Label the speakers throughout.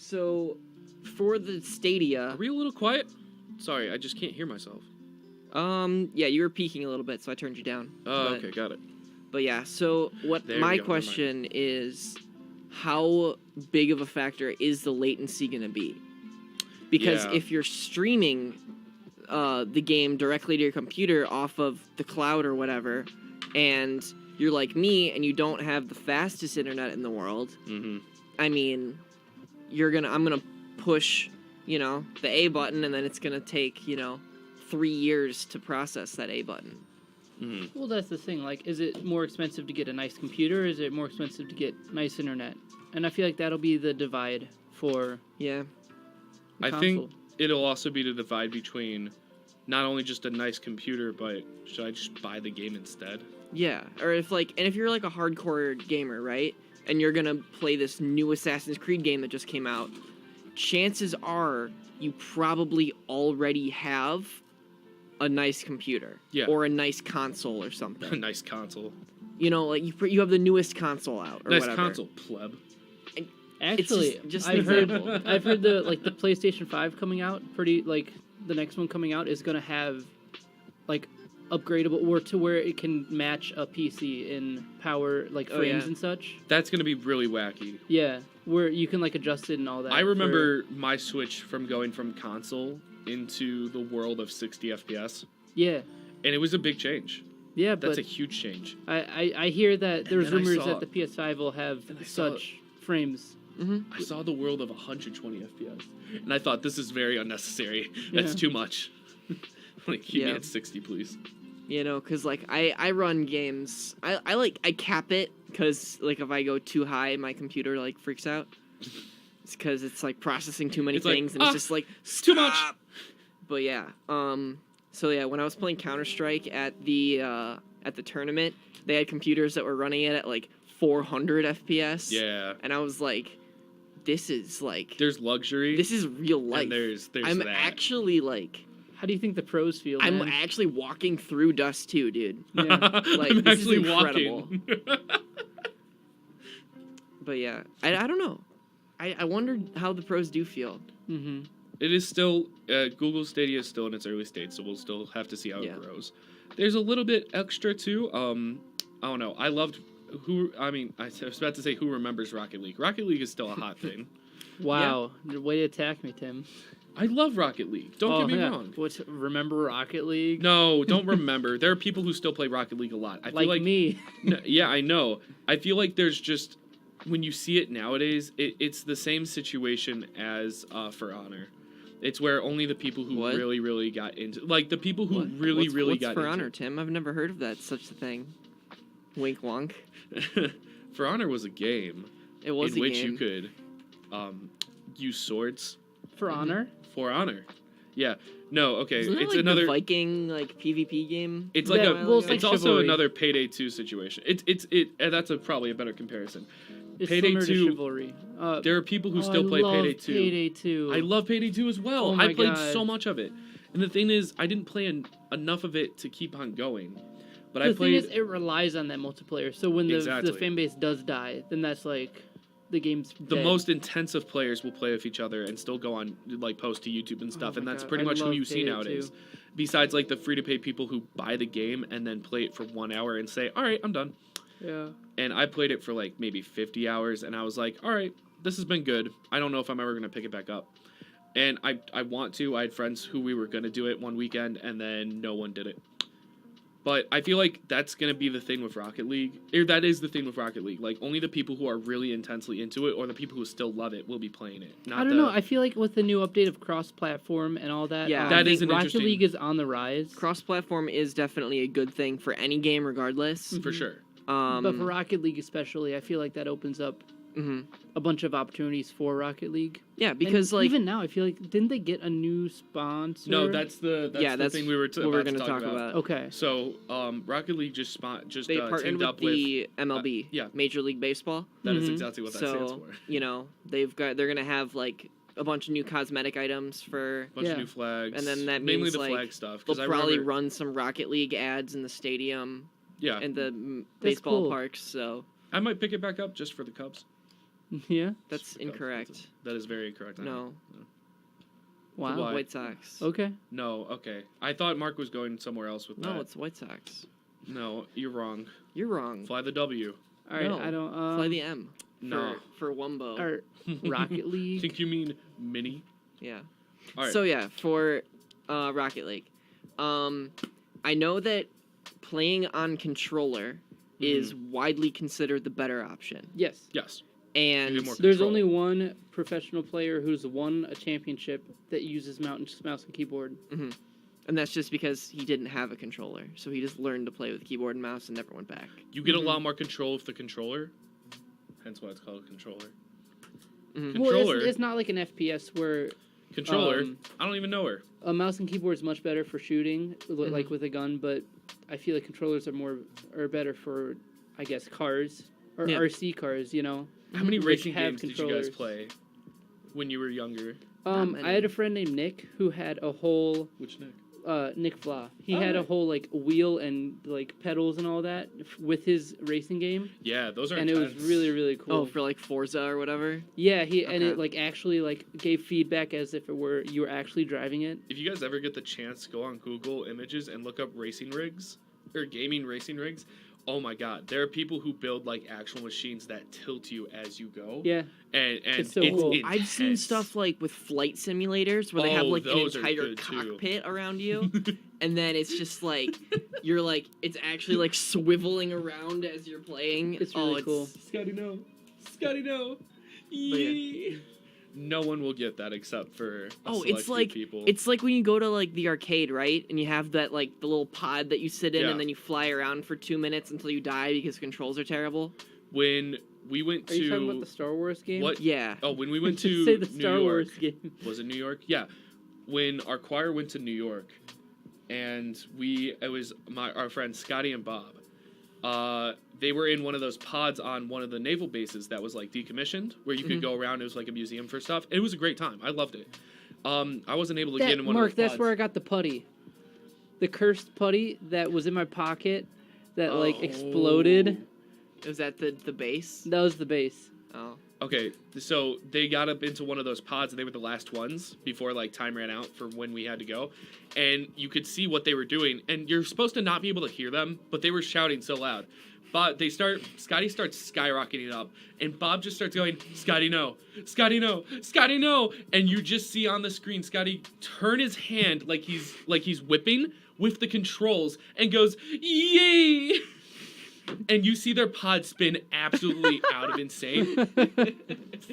Speaker 1: So, for the Stadia...
Speaker 2: Are we a little quiet? Sorry, I just can't hear myself.
Speaker 1: Yeah, you were peaking a little bit, so I turned you down.
Speaker 2: Oh, okay, got it.
Speaker 1: But yeah, so what
Speaker 2: There we
Speaker 1: my
Speaker 2: go,
Speaker 1: question is, how big of a factor is the latency going to be? Because
Speaker 2: Yeah.
Speaker 1: if you're streaming the game directly to your computer off of the cloud or whatever, and you're like me and you don't have the fastest internet in the world, I mean, I'm gonna push, the A button, and then it's gonna take, 3 years to process that A button.
Speaker 3: Well, that's the thing. Like, is it more expensive to get a nice computer, or is it more expensive to get nice internet? And I feel like that'll be the divide for
Speaker 1: Yeah.
Speaker 2: I think it'll also be the divide between not only just a nice computer, but should I just buy the game instead?
Speaker 1: Yeah, or if you're like a hardcore gamer, right? And you're gonna play this new Assassin's Creed game that just came out, chances are you probably already have a nice computer.
Speaker 2: Yeah.
Speaker 1: Or a nice console or something.
Speaker 2: A nice console.
Speaker 1: You have the newest console out or
Speaker 2: nice
Speaker 1: whatever.
Speaker 2: console, pleb.
Speaker 3: Actually,
Speaker 1: just
Speaker 3: I've heard the the PlayStation 5 coming out, the next one coming out is gonna have upgradable, or to where it can match a PC in power, frames and such.
Speaker 2: That's gonna be really wacky.
Speaker 3: Yeah, where you can adjust it and all that.
Speaker 2: I remember my switch from going from console into the world of 60 FPS.
Speaker 3: Yeah.
Speaker 2: And it was a big change.
Speaker 3: Yeah,
Speaker 2: That's a huge change.
Speaker 3: I hear that there's rumors that the
Speaker 2: PS5
Speaker 3: PS5 will have such frames.
Speaker 2: I saw the world of 120 FPS, and I thought, this is very unnecessary. That's too much. Keep me at 60, please.
Speaker 1: Because I run games. I cap it because if I go too high, my computer freaks out. It's because it's processing too many things, and it's just
Speaker 2: it's too much.
Speaker 1: But yeah, so yeah, when I was playing Counter-Strike at the tournament, they had computers that were running it at 400 FPS.
Speaker 2: Yeah.
Speaker 1: And I was like, this is
Speaker 2: there's luxury.
Speaker 1: This is real life.
Speaker 2: And there's
Speaker 1: I'm
Speaker 2: that.
Speaker 1: actually
Speaker 3: How do you think the pros feel?
Speaker 1: I'm actually walking through Dust 2, dude.
Speaker 3: Yeah.
Speaker 2: I'm
Speaker 1: this
Speaker 2: actually
Speaker 1: is incredible.
Speaker 2: walking.
Speaker 1: But yeah, I don't know. I wondered how the pros do feel.
Speaker 3: Mm-hmm.
Speaker 2: It is still Google Stadia is still in its early stage, so we'll still have to see how it grows. There's a little bit extra too. I don't know. I loved I was about to say who remembers Rocket League. Rocket League is still a hot thing.
Speaker 3: Wow, way to attack me, Tim.
Speaker 2: I love Rocket League. Don't get me wrong.
Speaker 3: Remember Rocket League?
Speaker 2: No, don't remember. There are people who still play Rocket League a lot. I feel like
Speaker 3: me.
Speaker 2: No, yeah, I know. I feel like there's just, when you see it nowadays, it's the same situation as For Honor. It's where only the people who really, really got into, the people who really got into.
Speaker 1: What's For Honor, Tim? I've never heard of that such a thing. Wink wonk.
Speaker 2: For Honor was a game.
Speaker 1: It was
Speaker 2: in which you could use swords.
Speaker 3: For Honor?
Speaker 2: For Honor. Yeah. No, okay.
Speaker 1: Isn't that
Speaker 2: it's another
Speaker 1: the Viking PvP game.
Speaker 2: It's it's also
Speaker 3: Chivalry.
Speaker 2: another Payday 2 situation. And that's probably a better comparison.
Speaker 3: It's
Speaker 2: Payday 2.
Speaker 3: To Chivalry.
Speaker 2: There are people who still play Payday 2.
Speaker 3: Payday 2.
Speaker 2: I love Payday 2 as well.
Speaker 3: Oh my
Speaker 2: I played
Speaker 3: God.
Speaker 2: so much of it. And the thing is, I didn't play enough of it to keep on going. But
Speaker 3: the thing is, it relies on that multiplayer. So when the fan base does die, then that's the game's
Speaker 2: the
Speaker 3: dead.
Speaker 2: most intensive players will play with each other and still go on post to YouTube and stuff, and that's pretty much who you see nowadays. Besides the free-to-pay people who buy the game and then play it for 1 hour and say, all right, I'm done.
Speaker 3: Yeah.
Speaker 2: And I played it for maybe 50 hours, and I was like, all right, this has been good. I don't know if I'm ever going to pick it back up. And I want to. I had friends who we were going to do it one weekend, and then no one did it. But I feel like that's going to be the thing with Rocket League. Or that is the thing with Rocket League. Only the people who are really intensely into it or the people who still love it will be playing it.
Speaker 3: I don't know. I feel like with the new update of cross-platform and all that,
Speaker 2: that is an
Speaker 3: Rocket
Speaker 2: interesting...
Speaker 3: League is on the rise.
Speaker 1: Cross-platform is definitely a good thing for any game regardless.
Speaker 2: For sure.
Speaker 3: But for Rocket League especially, I feel like that opens up a bunch of opportunities for Rocket League.
Speaker 1: Yeah, because
Speaker 3: even now, I feel like, didn't they get a new sponsor?
Speaker 2: No, that's the thing we were going to talk about.
Speaker 1: Okay.
Speaker 2: So Rocket League just
Speaker 1: they partnered
Speaker 2: teamed
Speaker 1: with
Speaker 2: up
Speaker 1: the MLB, Major League Baseball.
Speaker 2: That is exactly what that stands for.
Speaker 1: They're gonna have a bunch of new cosmetic items for
Speaker 2: a bunch of new flags,
Speaker 1: and then that
Speaker 2: mainly
Speaker 1: means
Speaker 2: the flag stuff.
Speaker 1: They'll probably run some Rocket League ads in the stadium.
Speaker 2: Yeah.
Speaker 1: And the baseball parks. So
Speaker 2: I might pick it back up just for the Cubs.
Speaker 3: Yeah.
Speaker 1: That's incorrect.
Speaker 2: That is very incorrect.
Speaker 1: No.
Speaker 3: Wow.
Speaker 2: Why?
Speaker 1: White Sox.
Speaker 3: Okay.
Speaker 2: No, okay. I thought Mark was going somewhere else with that.
Speaker 1: No, it's White Sox.
Speaker 2: No, you're wrong.
Speaker 1: You're wrong.
Speaker 2: Fly the W.
Speaker 3: All right.
Speaker 1: No.
Speaker 3: I don't.
Speaker 1: Fly the M.
Speaker 2: No.
Speaker 1: For Wumbo.
Speaker 3: Or Rocket
Speaker 2: I
Speaker 3: League.
Speaker 2: think you mean mini.
Speaker 1: Yeah.
Speaker 2: All right.
Speaker 1: So yeah, for Rocket League, I know that playing on controller is widely considered the better option,
Speaker 3: Yes.
Speaker 2: Yes.
Speaker 1: and
Speaker 2: You get more
Speaker 3: There's
Speaker 2: control.
Speaker 3: only one professional player who's won a championship that uses mouse and keyboard.
Speaker 1: and that's just because he didn't have a controller, so he just learned to play with keyboard and mouse and never went back.
Speaker 2: You get a lot more control with the controller. Hence why it's called a controller.
Speaker 1: Mhm.
Speaker 2: Controller.
Speaker 3: Well, it's not like an FPS where
Speaker 2: Controller. I don't even know her.
Speaker 3: a mouse and keyboard is much better for shooting, like with a gun. But I feel like controllers are better for, I guess, cars or
Speaker 1: Yeah.
Speaker 3: RC cars. You know.
Speaker 2: How many
Speaker 3: Which
Speaker 2: racing
Speaker 3: have
Speaker 2: games did you
Speaker 3: controllers.
Speaker 2: guys play when you were younger?
Speaker 1: many.
Speaker 3: I had a friend named Nick who had a whole
Speaker 2: Which Nick?
Speaker 3: Nick Flaw. He
Speaker 2: Oh,
Speaker 3: had a
Speaker 2: right.
Speaker 3: whole like wheel and like pedals and all that with his racing game,
Speaker 2: Yeah, those are
Speaker 3: and it was
Speaker 2: intense.
Speaker 3: really really cool.
Speaker 1: Oh, for like Forza or whatever.
Speaker 3: Yeah, and
Speaker 1: Okay.
Speaker 3: it like actually like gave feedback as if it were you were actually driving it.
Speaker 2: If you guys ever get the chance, go on Google Images and look up racing rigs or gaming racing rigs. Oh my God, there are people who build like actual machines that tilt you as you go.
Speaker 3: Yeah,
Speaker 2: and
Speaker 3: It's so cool.
Speaker 1: I've seen
Speaker 2: intense.
Speaker 1: stuff like with flight simulators where they have
Speaker 2: Oh,
Speaker 1: like an
Speaker 2: those are
Speaker 1: entire
Speaker 2: good, too.
Speaker 1: cockpit around you, and then it's just like you're like it's actually like swiveling around as you're playing.
Speaker 3: It's really cool.
Speaker 2: Scotty, no. Scotty, no.
Speaker 1: yeah.
Speaker 2: No one will get that except for a
Speaker 1: Oh,
Speaker 2: select
Speaker 1: it's
Speaker 2: few
Speaker 1: like
Speaker 2: people.
Speaker 1: it's like when you go to like the arcade, right? And you have that like the little pod that you sit in,
Speaker 2: Yeah.
Speaker 1: and then you fly around for 2 minutes until you die because controls are terrible.
Speaker 2: When we went
Speaker 3: are you talking
Speaker 2: to
Speaker 3: about the Star Wars game?
Speaker 2: what?
Speaker 1: Yeah.
Speaker 2: Oh, when we went
Speaker 3: Just
Speaker 2: to
Speaker 3: say the
Speaker 2: New
Speaker 3: Star
Speaker 2: York.
Speaker 3: Wars game.
Speaker 2: Was it New York? Yeah. When our choir went to New York, and it was our friends Scotty and Bob. They were in one of those pods on one of the naval bases that was like decommissioned, where you could go around. It was like a museum for stuff. It was a great time. I loved it. I wasn't able to get in one
Speaker 3: Mark,
Speaker 2: of those
Speaker 3: that's
Speaker 2: pods.
Speaker 3: where I got the putty. The cursed putty that was in my pocket that like exploded.
Speaker 1: Was that the base?
Speaker 3: That was the base.
Speaker 1: Oh.
Speaker 2: Okay, so they got up into one of those pods, and they were the last ones before like time ran out for when we had to go, and you could see what they were doing, and you're supposed to not be able to hear them, but they were shouting so loud. But Scotty starts skyrocketing up, and Bob just starts going, Scotty, no, Scotty, no, Scotty, no, and you just see on the screen Scotty turn his hand like he's whipping with the controls and goes, yay! And you see their pod spin absolutely out of insane.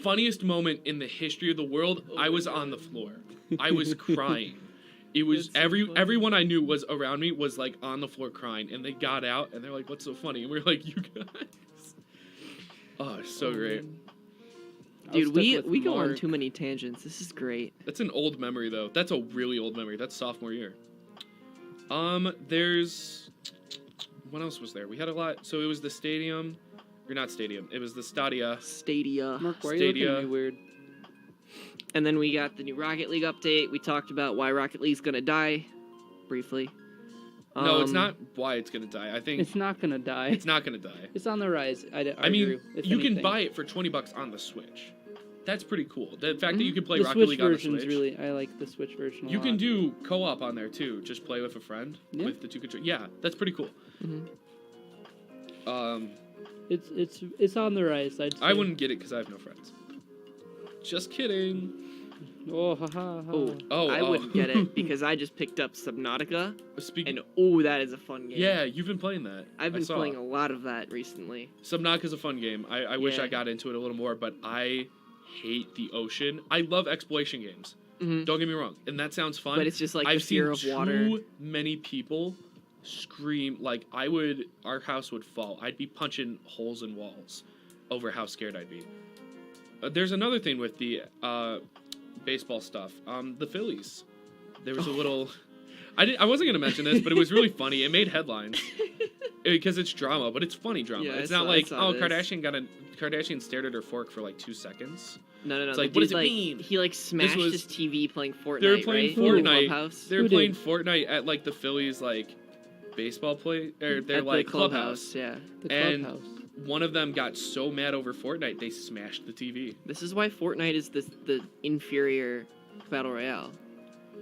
Speaker 2: Funniest moment in the history of the world, I was on the floor. I was crying. It was everyone I knew was around me was like on the floor crying, and they got out and they're like, "What's so funny?" And we were like, "You guys." Oh, it's so great.
Speaker 1: Dude, we go on
Speaker 3: Mark.
Speaker 1: too many tangents. This is great.
Speaker 2: That's an old memory though. That's a really old memory. That's sophomore year. There's what else was there? We had a lot. So it was the stadium, or not stadium. It was the Stadia.
Speaker 1: Stadia.
Speaker 3: Mark, why are you looking at me
Speaker 2: Stadia.
Speaker 3: weird?
Speaker 1: And then we got the new Rocket League update. We talked about why Rocket League's gonna die, briefly.
Speaker 2: No, it's not why it's gonna die. I think
Speaker 3: It's not gonna die.
Speaker 2: it's not gonna die.
Speaker 3: It's on the rise.
Speaker 2: I mean,
Speaker 3: agree, if
Speaker 2: you can
Speaker 3: anything.
Speaker 2: buy it for $20 on the Switch. That's pretty cool. The fact that you can play
Speaker 3: the
Speaker 2: Rocket
Speaker 3: Switch
Speaker 2: League on the
Speaker 3: version's
Speaker 2: Switch.
Speaker 3: really. I like the Switch version.
Speaker 2: You can do co-op on there too. Just play with a friend
Speaker 3: Yeah.
Speaker 2: with the two controllers. Yeah, that's pretty cool.
Speaker 3: It's on the rise. I'd say.
Speaker 2: I wouldn't get it because I have no friends. Just kidding.
Speaker 3: Oh, ha, ha, ha.
Speaker 1: I wouldn't get it because I just picked up Subnautica,
Speaker 2: Speaking.
Speaker 1: and that is a fun game.
Speaker 2: Yeah, you've been playing that.
Speaker 1: I've
Speaker 2: I
Speaker 1: been
Speaker 2: saw.
Speaker 1: playing a lot of that recently.
Speaker 2: Subnautica's a fun game. I wish
Speaker 1: Yeah.
Speaker 2: I got into it a little more, but I hate the ocean. I love exploration games.
Speaker 1: Mhm.
Speaker 2: Don't get me wrong, and that sounds fun.
Speaker 1: But it's just like
Speaker 2: I've
Speaker 1: the fear
Speaker 2: seen
Speaker 1: of water.
Speaker 2: too many people scream like our house would fall. I'd be punching holes in walls over how scared I'd be. There's another thing with the baseball stuff. The Phillies. There was a little. I wasn't gonna mention this, but it was really funny. It made headlines because it's drama, but it's funny drama.
Speaker 1: Yeah,
Speaker 2: It's
Speaker 1: I
Speaker 2: not
Speaker 1: saw-
Speaker 2: like
Speaker 1: I saw this.
Speaker 2: Kardashian stared at her fork for like 2 seconds.
Speaker 1: No.
Speaker 2: It's
Speaker 1: the
Speaker 2: like, what does
Speaker 1: dude,
Speaker 2: it mean?
Speaker 1: He like smashed
Speaker 2: was-
Speaker 1: his TV playing Fortnite.
Speaker 2: They were playing
Speaker 1: right? In the
Speaker 2: Fortnite.
Speaker 1: clubhouse.
Speaker 2: They were
Speaker 3: Who
Speaker 2: playing
Speaker 3: did?
Speaker 2: Fortnite at like the Phillies like baseball play or their
Speaker 1: At
Speaker 2: like
Speaker 1: the
Speaker 2: clubhouse.
Speaker 1: Yeah.
Speaker 3: The
Speaker 2: and
Speaker 3: clubhouse.
Speaker 2: one of them got so mad over Fortnite, they smashed the TV.
Speaker 1: This is why Fortnite is the inferior battle royale,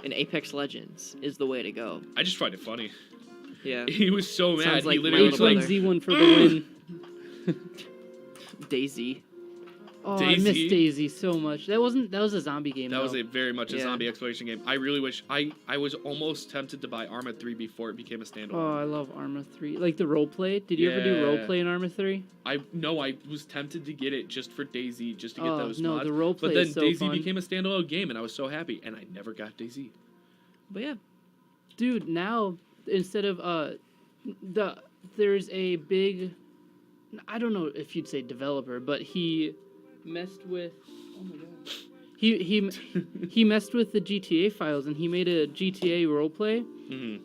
Speaker 1: and Apex Legends is the way to go.
Speaker 2: I just find it funny.
Speaker 1: Yeah.
Speaker 2: He was so mad.
Speaker 1: Sounds like
Speaker 2: He literally was like,
Speaker 3: H1Z1 for the win.
Speaker 1: Daisy.
Speaker 3: Oh, I miss Daisy so much. That was a zombie game.
Speaker 2: That
Speaker 3: though.
Speaker 2: was a very much a zombie exploration game. I really wish I was almost tempted to buy Arma 3 before it became a standalone.
Speaker 3: Oh, I love Arma 3. Like the role play. Did you ever do role play in Arma 3?
Speaker 2: I was tempted to get it just for Daisy, just to get those mods.
Speaker 3: The role play
Speaker 2: But then
Speaker 3: is so
Speaker 2: Daisy
Speaker 3: fun.
Speaker 2: became a standalone game, and I was so happy, and I never got Daisy.
Speaker 1: But yeah.
Speaker 3: Dude, now instead of there's a big, I don't know if you'd say developer, but he messed with. Oh my god. He messed with the GTA files and he made a GTA roleplay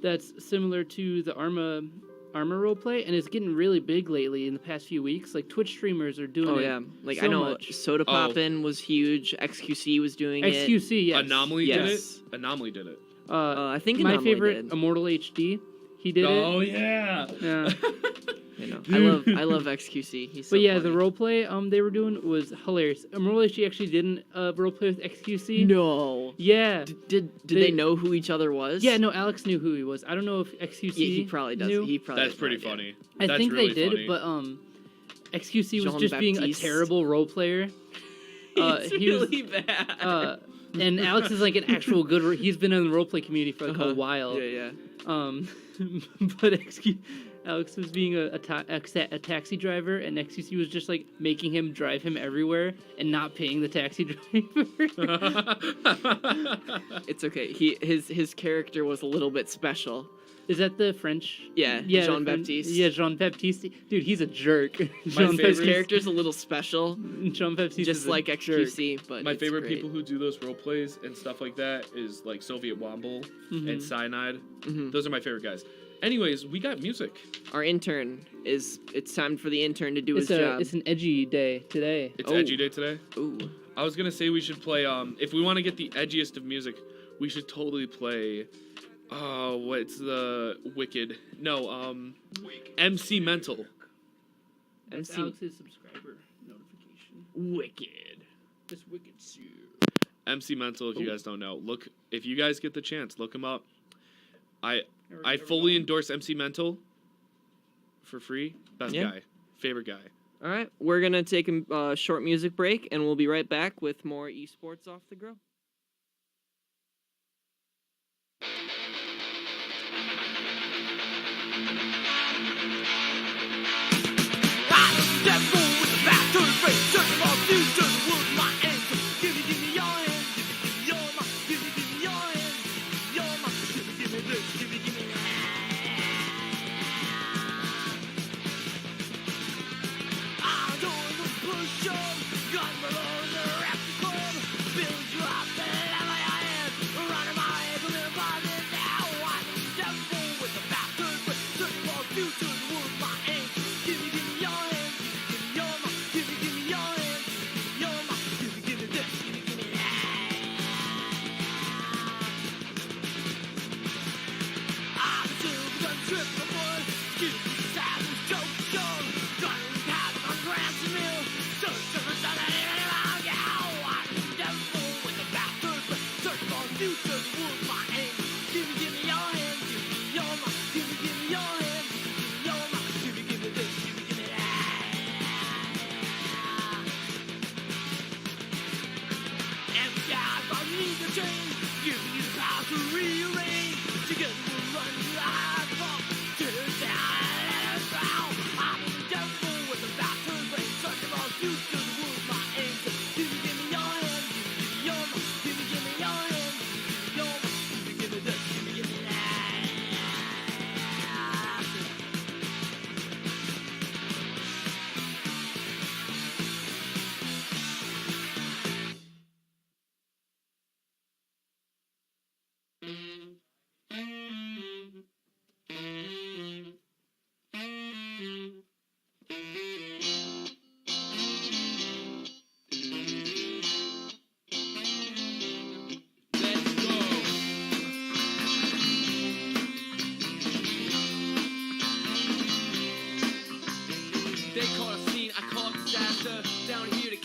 Speaker 3: that's similar to the Arma roleplay, and it's getting really big lately in the past few weeks. Like Twitch streamers are doing it.
Speaker 1: Oh yeah, like
Speaker 3: so
Speaker 1: I know
Speaker 3: much.
Speaker 1: Soda Poppin' was huge. XQC was doing it.
Speaker 3: XQC, yes.
Speaker 2: Anomaly did it. Anomaly did it.
Speaker 1: I think
Speaker 3: my
Speaker 1: Anomaly
Speaker 3: favorite
Speaker 1: did.
Speaker 3: Immortal HD. He did it.
Speaker 2: Oh yeah.
Speaker 3: Yeah.
Speaker 1: I know. I love XQC. He's so
Speaker 3: But yeah,
Speaker 1: funny.
Speaker 3: the roleplay they were doing was hilarious. Immortal HD actually didn't roleplay with XQC.
Speaker 1: No.
Speaker 3: Yeah.
Speaker 1: Did they know who each other was?
Speaker 3: Yeah, no, Alex knew who he was. I don't know if XQC
Speaker 1: Yeah, he probably does.
Speaker 3: knew.
Speaker 1: He probably.
Speaker 2: That's
Speaker 1: has
Speaker 2: pretty
Speaker 1: no idea.
Speaker 2: funny.
Speaker 3: I
Speaker 2: That's
Speaker 3: think
Speaker 2: really
Speaker 3: they did,
Speaker 2: funny.
Speaker 3: but XQC was just being a
Speaker 1: Jean-Baptiste.
Speaker 3: terrible role player.
Speaker 1: It's
Speaker 3: he was
Speaker 1: really bad.
Speaker 3: and Alex is like an actual good. He's been in the roleplay community for like a while.
Speaker 1: Yeah.
Speaker 3: But Alex was being a taxi driver, and XQC was just like making him drive him everywhere and not paying the taxi driver.
Speaker 1: It's okay. His character was a little bit special.
Speaker 3: Is that the French?
Speaker 1: Yeah. Jean-Baptiste.
Speaker 3: Yeah, Jean-Baptiste. Dude, he's a jerk.
Speaker 1: His character's a little special.
Speaker 3: Jean-Baptiste
Speaker 1: Just like XQC, but
Speaker 2: my
Speaker 1: it's
Speaker 2: favorite
Speaker 1: great.
Speaker 2: people who do those role plays and stuff like that is like Soviet Womble and Cyanide. Those are my favorite guys. Anyways, we got music.
Speaker 1: Our intern it's time for the intern to do his job.
Speaker 3: It's an edgy day today.
Speaker 2: It's edgy day today.
Speaker 1: Ooh.
Speaker 2: I was gonna say we should play. If we want to get the edgiest of music, we should totally play. Oh, what's the Wicked? No, MC Mental.
Speaker 3: That's
Speaker 1: MC
Speaker 3: Alex's subscriber notification.
Speaker 1: Wicked.
Speaker 3: This Wicked suit.
Speaker 2: MC Mental. If you guys don't know, if you guys get the chance, look him up. I fully endorse MC Mental. For free, best guy, favorite guy.
Speaker 1: All right, we're gonna take a short music break, and we'll be right back with more Esports Off the Grill.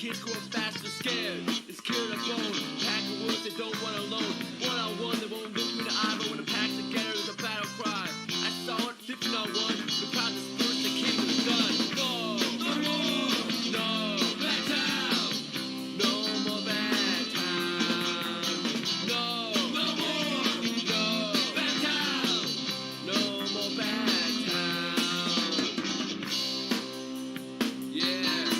Speaker 4: kids grow up faster, scared. It's cured a bone. Pack of wolves that don't run alone. One on one, they won't look through the eye, but when the pack's together, there's a battle cry. I saw it, 15 on 1. The crowd dispersed, the king with a gun. No, no more, no bad time. No more bad time. No, no more, no bad time. No more bad time. Yeah.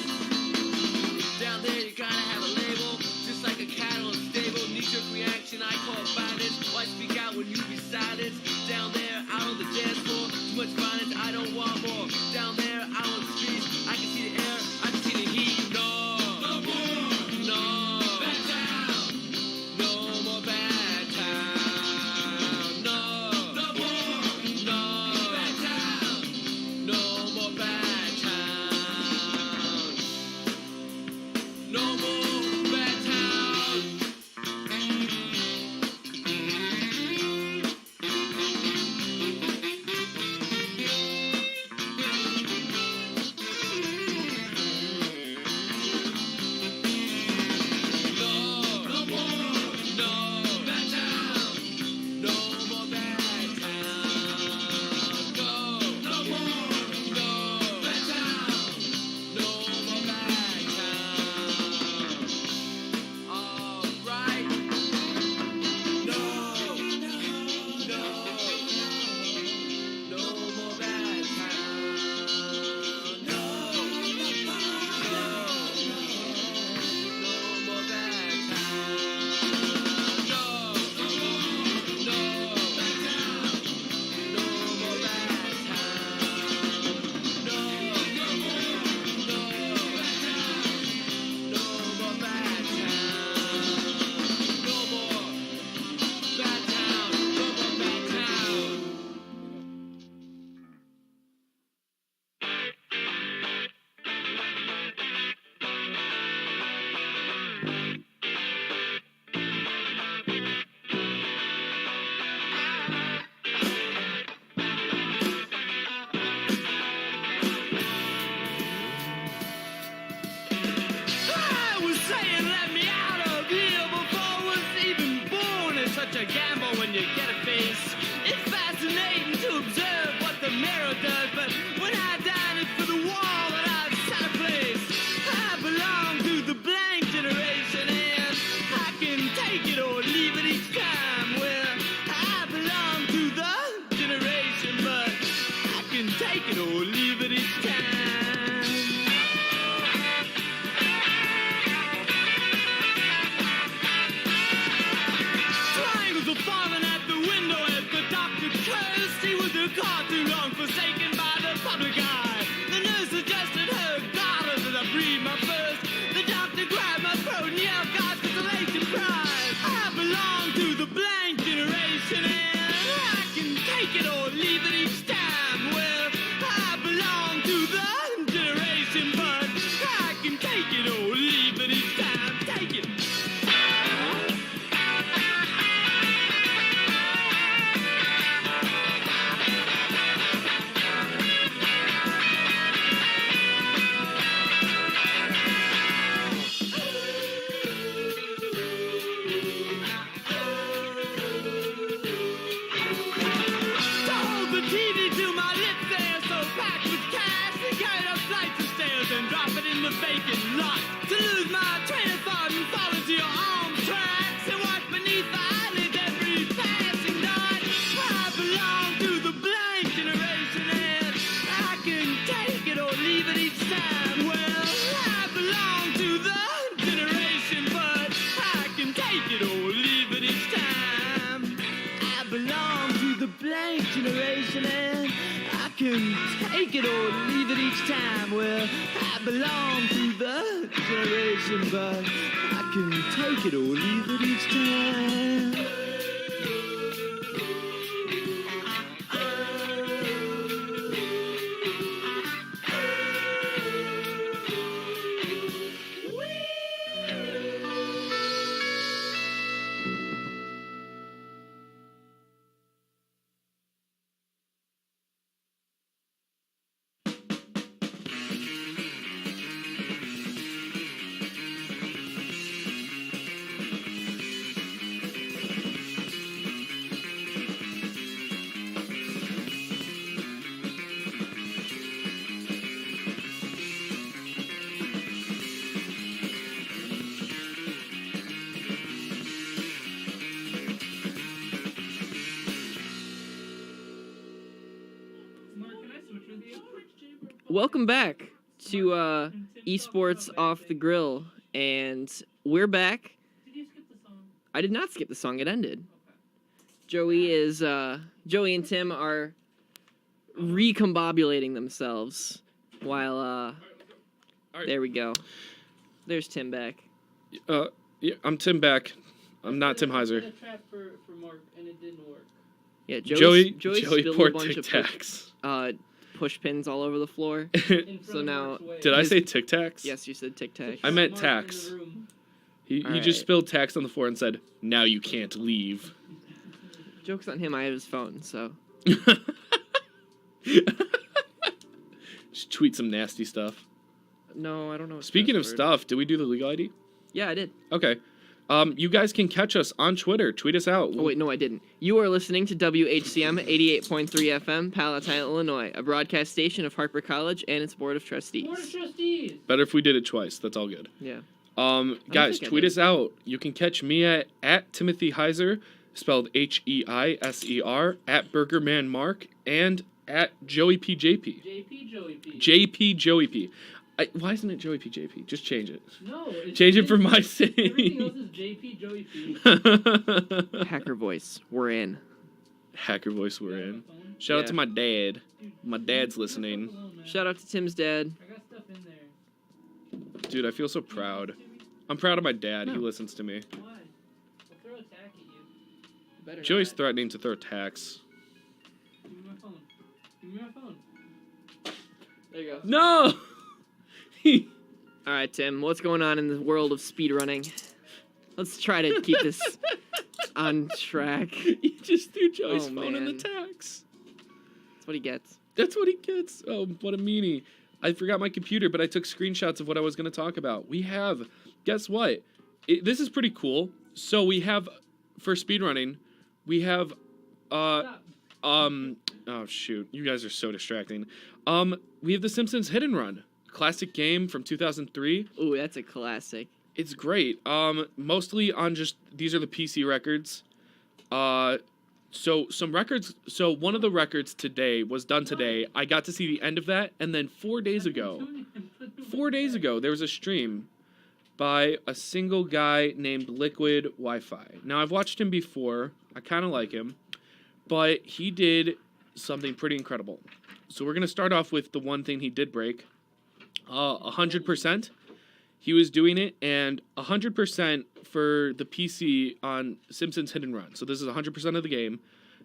Speaker 4: Down there you gotta have a label, just like a cattle in a stable. Knee-jerk reaction, I call it violence. Why speak out when you be silent? Down there, out on the dance floor, too much violence, I don't want more. Down there, out on the streets, I can see the air, I can see the heat. No, no more, no bad time. No more bad time. No, no more, no bad time. No more bad time. No more bad time. I was saying let me out of here before I was even born. It's such a gamble when you get a face. It's fascinating to observe what the mirror does, but when I dine it's for the wall that I've set a place. I belong to the blank generation and I can take it or leave it each time. Well, I belong to the generation, but I can take it or leave it each time. Triangles are falling at the window as the doctor cursed. He was a car too long forsaken by the public eye. The nurse suggested her daughter that I breathe my first. The doctor grabbed my throat and yelled, God's consolation prize. I belong to the blank generation and I can take it or leave it each time. Well, I belong to the generation, but I can take it or leave it each time. Take it. Hold the TV to my lips there, so packed with cash and carried up flights of stairs and drop it in the vacant lot. To lose my train of thought and fall into your arms tracks and watch beneath the eyelids every passing night. I belong to the blank generation and I can take it or leave it each time. Well, I belong to the generation, but I can take it or leave it each time. I belong to the blank generation and I can take it or leave it each time. Well, I belong to the generation, but I can take it or leave it each time.
Speaker 1: welcome back to Esports Off the Grill, and we're back.
Speaker 3: Did you skip the song?
Speaker 1: I did not skip the song; it ended. Joey and Tim are recombobulating themselves while
Speaker 2: right.
Speaker 1: There we go. There's Tim back.
Speaker 2: Yeah, I'm Tim back. I'm not Tim
Speaker 3: I
Speaker 2: Heiser.
Speaker 3: did a trap for Mark, and it didn't work.
Speaker 1: Yeah,
Speaker 2: Joey
Speaker 1: spilled
Speaker 2: poured
Speaker 1: a bunch
Speaker 2: Tic
Speaker 1: of
Speaker 2: Tacs.
Speaker 1: push pins all over the floor.
Speaker 3: In front
Speaker 1: So
Speaker 3: of
Speaker 1: now-
Speaker 3: Mark's way.
Speaker 2: Did I say Tic Tacs?
Speaker 1: Yes, you said Tic Tac.
Speaker 2: I meant
Speaker 3: Mark
Speaker 2: tax.
Speaker 3: in the room.
Speaker 2: He
Speaker 1: All
Speaker 2: just
Speaker 1: right.
Speaker 2: spilled tax on the floor and said, "Now you can't leave."
Speaker 1: Joke's on him. I have his phone, so
Speaker 2: Just tweet some nasty stuff.
Speaker 1: no, I don't know. His
Speaker 2: Speaking of
Speaker 1: password.
Speaker 2: stuff, did we do the legal ID?
Speaker 1: Yeah, I did.
Speaker 2: Okay. You guys can catch us on Twitter. Tweet us out.
Speaker 1: Oh, wait, no, I didn't. You are listening to WHCM 88.3 FM, Palatine, Illinois, a broadcast station of Harper College and its Board of Trustees.
Speaker 3: Board of Trustees.
Speaker 2: Better if we did it twice. That's all good.
Speaker 1: Yeah.
Speaker 2: Guys,
Speaker 1: think I
Speaker 2: tweet
Speaker 1: did.
Speaker 2: us out. You can catch me at Timothy Heiser, spelled Heiser, at Burgerman Mark, and at Joey P. JP.
Speaker 3: JP Joey P.
Speaker 2: JP Joey P. Why isn't it Joey P. JP? Just change it.
Speaker 3: No. It's
Speaker 2: Change it for my
Speaker 3: Everything else
Speaker 2: sake.
Speaker 3: is JP Joey P.
Speaker 1: Hacker voice. We're in.
Speaker 2: Hacker voice, we're in.
Speaker 3: Phone.
Speaker 2: Shout out
Speaker 1: Yeah.
Speaker 2: to my dad.
Speaker 3: Dude,
Speaker 2: My dad's listening.
Speaker 3: alone, man.
Speaker 1: Shout out to Tim's dad.
Speaker 3: I got stuff in there.
Speaker 2: Dude, I feel so proud. I'm proud of my dad. He
Speaker 1: No.
Speaker 2: listens to me.
Speaker 3: Why? I'll throw a tack at you.
Speaker 1: Better
Speaker 2: Joey's
Speaker 1: not.
Speaker 2: threatening to throw tax.
Speaker 3: Give me my phone. Give me my phone.
Speaker 1: There you go.
Speaker 2: No!
Speaker 1: All right, Tim. What's going on in the world of speedrunning? Let's try to keep this on track.
Speaker 2: He just threw Joey's
Speaker 1: Oh,
Speaker 2: phone in the
Speaker 1: man.
Speaker 2: tax.
Speaker 1: That's what he gets.
Speaker 2: That's what he gets. Oh, what a meanie. I forgot my computer, but I took screenshots of what I was going to talk about. We have, guess what? This is pretty cool. So we have, for speedrunning, we have,
Speaker 3: Stop.
Speaker 2: oh shoot, you guys are so distracting. We have The Simpsons Hit and Run, classic game from 2003.
Speaker 1: Ooh, that's a classic.
Speaker 2: It's great. Mostly on just, these are the PC records. So some records, so one of the records today was done today. I got to see the end of that, and then 4 days ago, 4 days ago, there was a stream by a single guy named Liquid Wi-Fi. Now, I've watched him before. I kind of like him, but he did something pretty incredible. So we're going to start off with the one thing he did break. 100%. He was doing it, and 100% for the PC on Simpsons Hit and Run. So this is 100% of the game,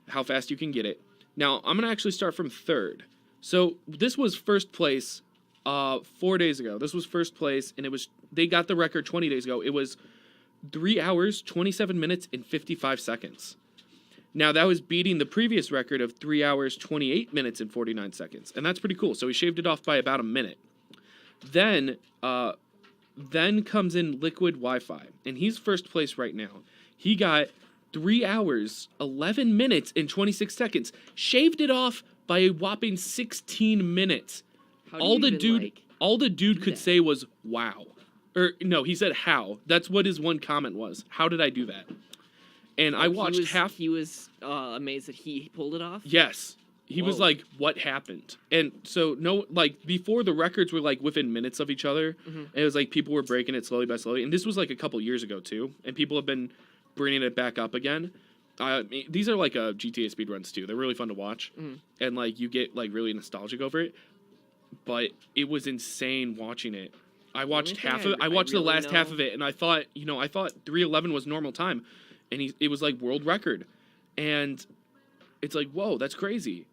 Speaker 2: how fast you can get it. Now, I'm going to actually start from third. So this was first place 4 days ago. This was first place, and they got the record 20 days ago. It was 3 hours, 27 minutes, and 55 seconds. Now, that was beating the previous record of 3 hours, 28 minutes, and 49 seconds. And that's pretty cool. So he shaved it off by about a minute. Then comes in Liquid Wi-Fi, and he's first place right now. He got 3 hours, 11 minutes, and 26 seconds. Shaved it off by a whopping 16 minutes.
Speaker 1: How do
Speaker 2: All
Speaker 1: you
Speaker 2: the
Speaker 1: even,
Speaker 2: dude,
Speaker 1: like,
Speaker 2: all the dude
Speaker 1: do
Speaker 2: could
Speaker 1: that?
Speaker 2: say was "Wow," or no, he said "How." That's what his one comment was. How did I do that? And I
Speaker 1: like,
Speaker 2: watched half.
Speaker 1: He was amazed that he pulled it off.
Speaker 2: Yes. He was
Speaker 1: Whoa.
Speaker 2: like, what happened? And so, no, like, before the records were, like, within minutes of each other, and it was like people were breaking it slowly by slowly. And this was, like, a couple years ago, too. And people have been bringing it back up again. These are, like, GTA speedruns, too. They're really fun to watch. And, like, you get, like, really nostalgic over it. But it was insane watching it. I watched
Speaker 1: thing
Speaker 2: half of it. I
Speaker 1: I
Speaker 2: watched the
Speaker 1: really
Speaker 2: last half
Speaker 1: know-
Speaker 2: of it, and I thought 3:11 was normal time. And it was, like, world record. And it's like, whoa, that's crazy.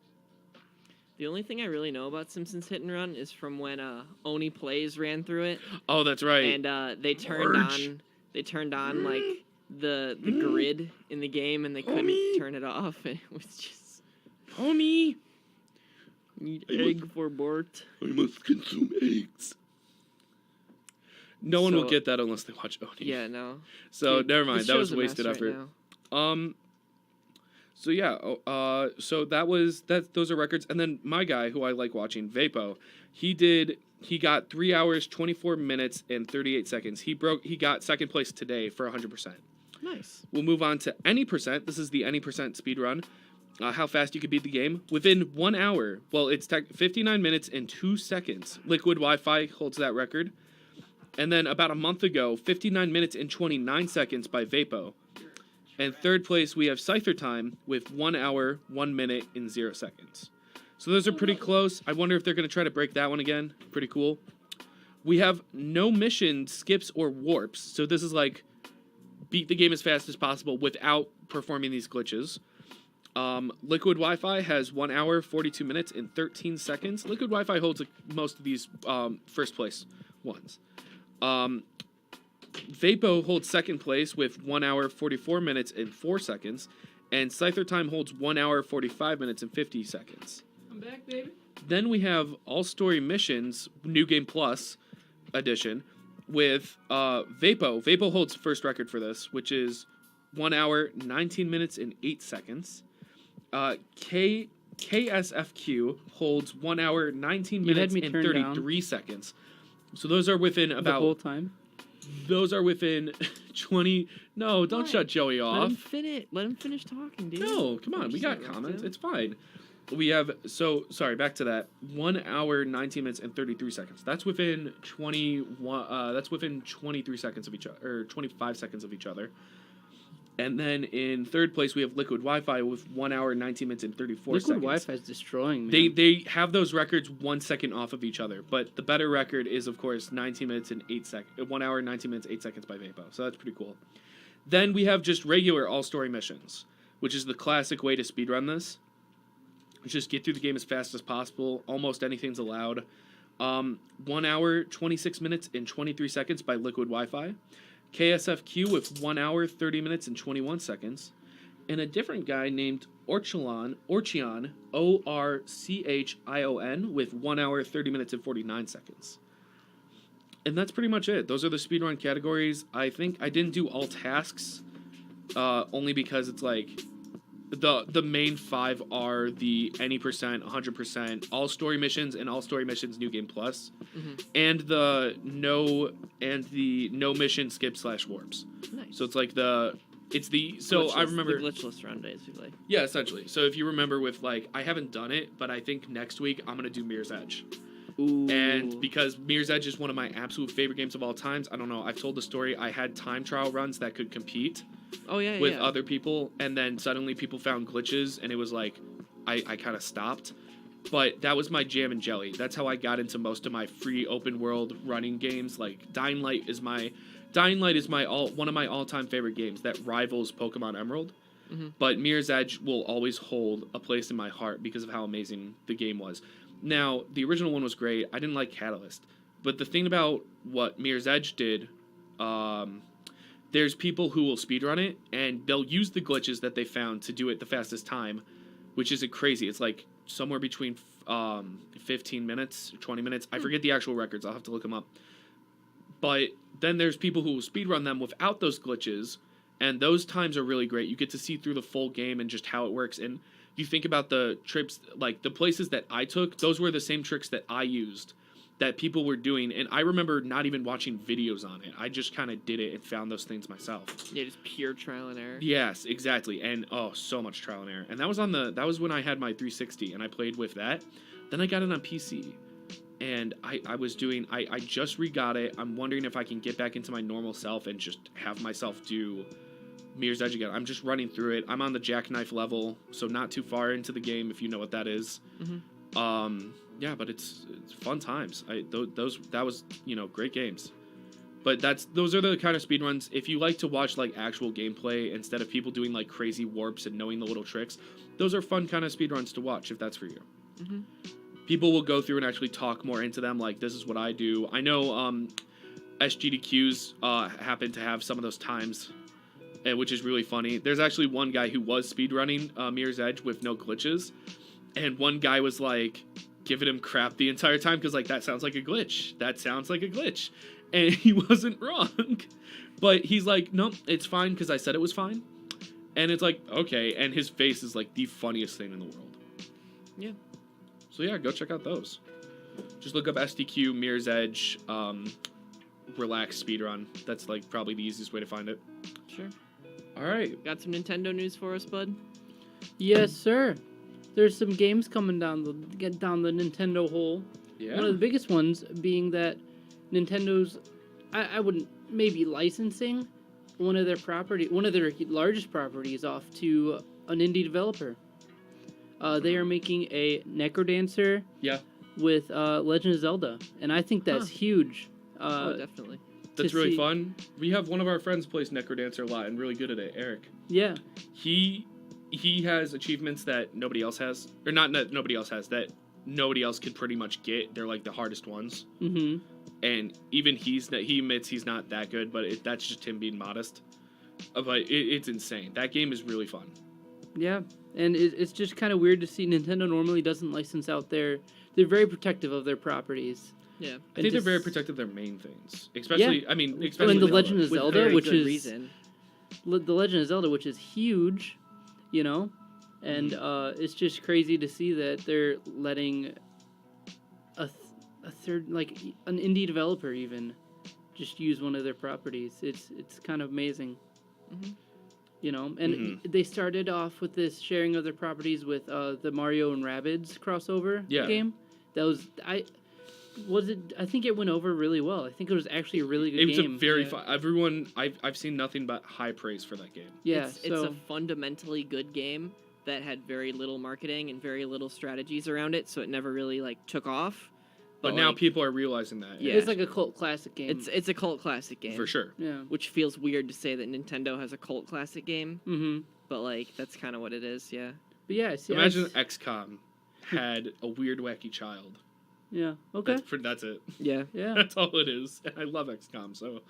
Speaker 1: The only thing I really know about Simpsons Hit and Run is from when Oni Plays ran through it,
Speaker 2: Oh, that's right.
Speaker 1: and they turned on like the grid in the game, and they couldn't turn it off. And it was just
Speaker 2: Homie,
Speaker 1: need egg for Bort.
Speaker 2: I must consume eggs. No one will
Speaker 1: So-
Speaker 2: get that unless they watch Oni.
Speaker 1: Yeah, no.
Speaker 2: So
Speaker 1: Dude,
Speaker 2: never mind.
Speaker 1: this
Speaker 2: That was
Speaker 1: show's a mess
Speaker 2: wasted
Speaker 1: right
Speaker 2: effort.
Speaker 1: now.
Speaker 2: So yeah. So those are records. And then my guy, who I like watching, Vapo, he got 3 hours, 24 minutes, and 38 seconds. He got second place today for 100%.
Speaker 1: Nice.
Speaker 2: We'll move on to any percent. This is the any percent speed run. how fast you could beat the game within 1 hour. Well, it's 59 minutes and 2 seconds. Liquid Wi-Fi holds that record. And then about a month ago, 59 minutes and 29 seconds by Vapo. And third place, we have Scyther Time with 1 hour, 1 minute, and 0 seconds. So those are pretty close. I wonder if they're going to try to break that one again. Pretty cool. We have no mission, skips, or warps. So this is like beat the game as fast as possible without performing these glitches. Liquid Wi-Fi has 1 hour, 42 minutes, and 13 seconds. Liquid Wi-Fi holds most of these first place ones. Vapo holds second place with 1 hour, 44 minutes, and 4 seconds. And Scyther Time holds 1 hour, 45 minutes, and 50 seconds.
Speaker 3: I'm back, baby.
Speaker 2: Then we have All Story Missions, New Game Plus edition, with Vapo. Vapo holds first record for this, which is 1 hour, 19 minutes, and 8 seconds. KSFQ holds 1 hour, 19 minutes, and 33 seconds. So those are within about...
Speaker 3: The whole time?
Speaker 2: Those are within 20... No, don't shut Joey off.
Speaker 1: Let him finish talking, dude.
Speaker 2: No, come on. We got comments. It's fine. We have... So, sorry, back to that. 1 hour, 19 minutes, and 33 seconds. That's within 21... that's within 23 seconds of each other. Or 25 seconds of each other. And then in third place, we have Liquid Wi-Fi with 1 hour, 19 minutes, and 34 seconds.
Speaker 3: Liquid Wi-Fi is destroying me.
Speaker 2: They have those records 1 second off of each other. But the better record is, of course, 19 minutes and 8 seconds. 1 hour, 19 minutes, 8 seconds by Vapo. So that's pretty cool. Then we have just regular all-story missions, which is the classic way to speedrun this. Just get through the game as fast as possible. Almost anything's allowed. 1 hour, 26 minutes, and 23 seconds by Liquid Wi-Fi. KSFQ with 1 hour, 30 minutes, and 21 seconds. And a different guy named Orchion, Orchion, with 1 hour, 30 minutes, and 49 seconds. And that's pretty much it. Those are the speedrun categories. I think I didn't do all tasks, only because it's like... The main 5 are the any percent, 100%, all story missions, and all story missions New Game Plus, and the no mission skip / warps.
Speaker 1: Nice.
Speaker 2: So it's like I remember
Speaker 1: the glitchless run basically.
Speaker 2: Yeah, essentially. So if you remember with like I haven't done it, but I think next week I'm gonna do Mirror's Edge.
Speaker 1: Ooh.
Speaker 2: And because Mirror's Edge is one of my absolute favorite games of all times, I don't know. I've told the story. I had time trial runs that could compete. With other people, and then suddenly people found glitches, and it was like, I kind of stopped. But that was my jam and jelly. That's how I got into most of my free open world running games. Like Dying Light is one of my all-time favorite games that rivals Pokemon Emerald. But Mirror's Edge will always hold a place in my heart because of how amazing the game was. Now, the original one was great. I didn't like Catalyst, but the thing about what Mirror's Edge did, there's people who will speedrun it, and they'll use the glitches that they found to do it the fastest time, which isn't crazy. It's like somewhere between 15 minutes, 20 minutes. I forget the actual records. I'll have to look them up. But then there's people who will speedrun them without those glitches, and those times are really great. You get to see through the full game and just how it works. And you think about the trips, like the places that I took, those were the same tricks that I used, that people were doing, and I remember not even watching videos on it. I just kind of did it and found those things myself.
Speaker 1: Yeah, just pure trial and error.
Speaker 2: Yes, exactly, and so much trial and error. And that was when I had my 360, and I played with that. Then I got it on PC, and I just re-got it. I'm wondering if I can get back into my normal self and just have myself do Mirror's Edge again. I'm just running through it. I'm on the jackknife level, so not too far into the game, if you know what that is. Yeah, but it's fun times. That was great games. But those are the kind of speedruns. If you like to watch like actual gameplay instead of people doing like crazy warps and knowing the little tricks, those are fun kind of speedruns to watch if that's for you. People will go through and actually talk more into them. Like this is what I do. I know SGDQs happen to have some of those times, which is really funny. There's actually one guy who was speedrunning Mirror's Edge with no glitches, and one guy was like giving him crap the entire time because like that sounds like a glitch, and he wasn't wrong. But he's like, nope, it's fine because I said it was fine. And it's like, okay, and his face is like the funniest thing in the world.
Speaker 1: Yeah.
Speaker 2: So yeah, go check out those. Just look up SDQ Mirror's Edge relax speedrun. That's like probably the easiest way to find it.
Speaker 1: Sure.
Speaker 2: All right,
Speaker 1: Got some Nintendo news for us, bud?
Speaker 3: Yes, sir. There's some games coming down the Nintendo hole.
Speaker 2: Yeah.
Speaker 3: One of the biggest ones being that Nintendo's, I wouldn't, maybe licensing one of their largest properties off to an indie developer. They are making a Necrodancer
Speaker 2: Yeah.
Speaker 3: with Legend of Zelda, and I think that's huge.
Speaker 1: Oh, definitely.
Speaker 2: That's
Speaker 3: to
Speaker 2: really
Speaker 3: see-
Speaker 2: fun. We have one of our friends plays Necrodancer a lot and really good at it, Eric.
Speaker 3: Yeah.
Speaker 2: He has achievements that nobody else has, or not that nobody else has, that nobody else could pretty much get. They're like the hardest ones.
Speaker 3: Mm-hmm.
Speaker 2: And even he admits he's not that good, but that's just him being modest. But it's insane. That game is really fun.
Speaker 3: Yeah, and it's just kind of weird to see Nintendo normally doesn't license out they're very protective of their properties.
Speaker 1: Yeah.
Speaker 2: I think they're very protective of their main things, especially. I mean, especially
Speaker 3: And the
Speaker 2: with
Speaker 3: Legend of
Speaker 1: With
Speaker 3: Zelda,
Speaker 1: very
Speaker 3: which
Speaker 1: good
Speaker 3: is
Speaker 1: reason.
Speaker 3: the Legend of Zelda, which is huge, you know, and it's just crazy to see that they're letting a third, like an indie developer even, just use one of their properties. It's kind of amazing, you know. And they started off with this sharing of their properties with the Mario and Rabbids crossover game. That was I think it went over really well. I think it was actually a really good game.
Speaker 2: It was a very fun. Everyone, I've seen nothing but high praise for that game.
Speaker 3: Yeah,
Speaker 1: It's a fundamentally good game that had very little marketing and very little strategies around it, so it never really like took off.
Speaker 2: But now people are realizing that.
Speaker 1: Yeah.
Speaker 3: It's like a cult classic game.
Speaker 1: It's a cult classic game
Speaker 2: For sure.
Speaker 3: Yeah.
Speaker 1: which feels weird to say that Nintendo has a cult classic game,
Speaker 3: Mm-hmm.
Speaker 1: but like that's kind of what it is. Yeah.
Speaker 3: But yeah, see,
Speaker 2: Imagine XCOM had a weird, wacky child.
Speaker 3: Yeah. Okay.
Speaker 2: That's it.
Speaker 1: Yeah.
Speaker 3: Yeah.
Speaker 2: That's all it is. And I love XCOM, so.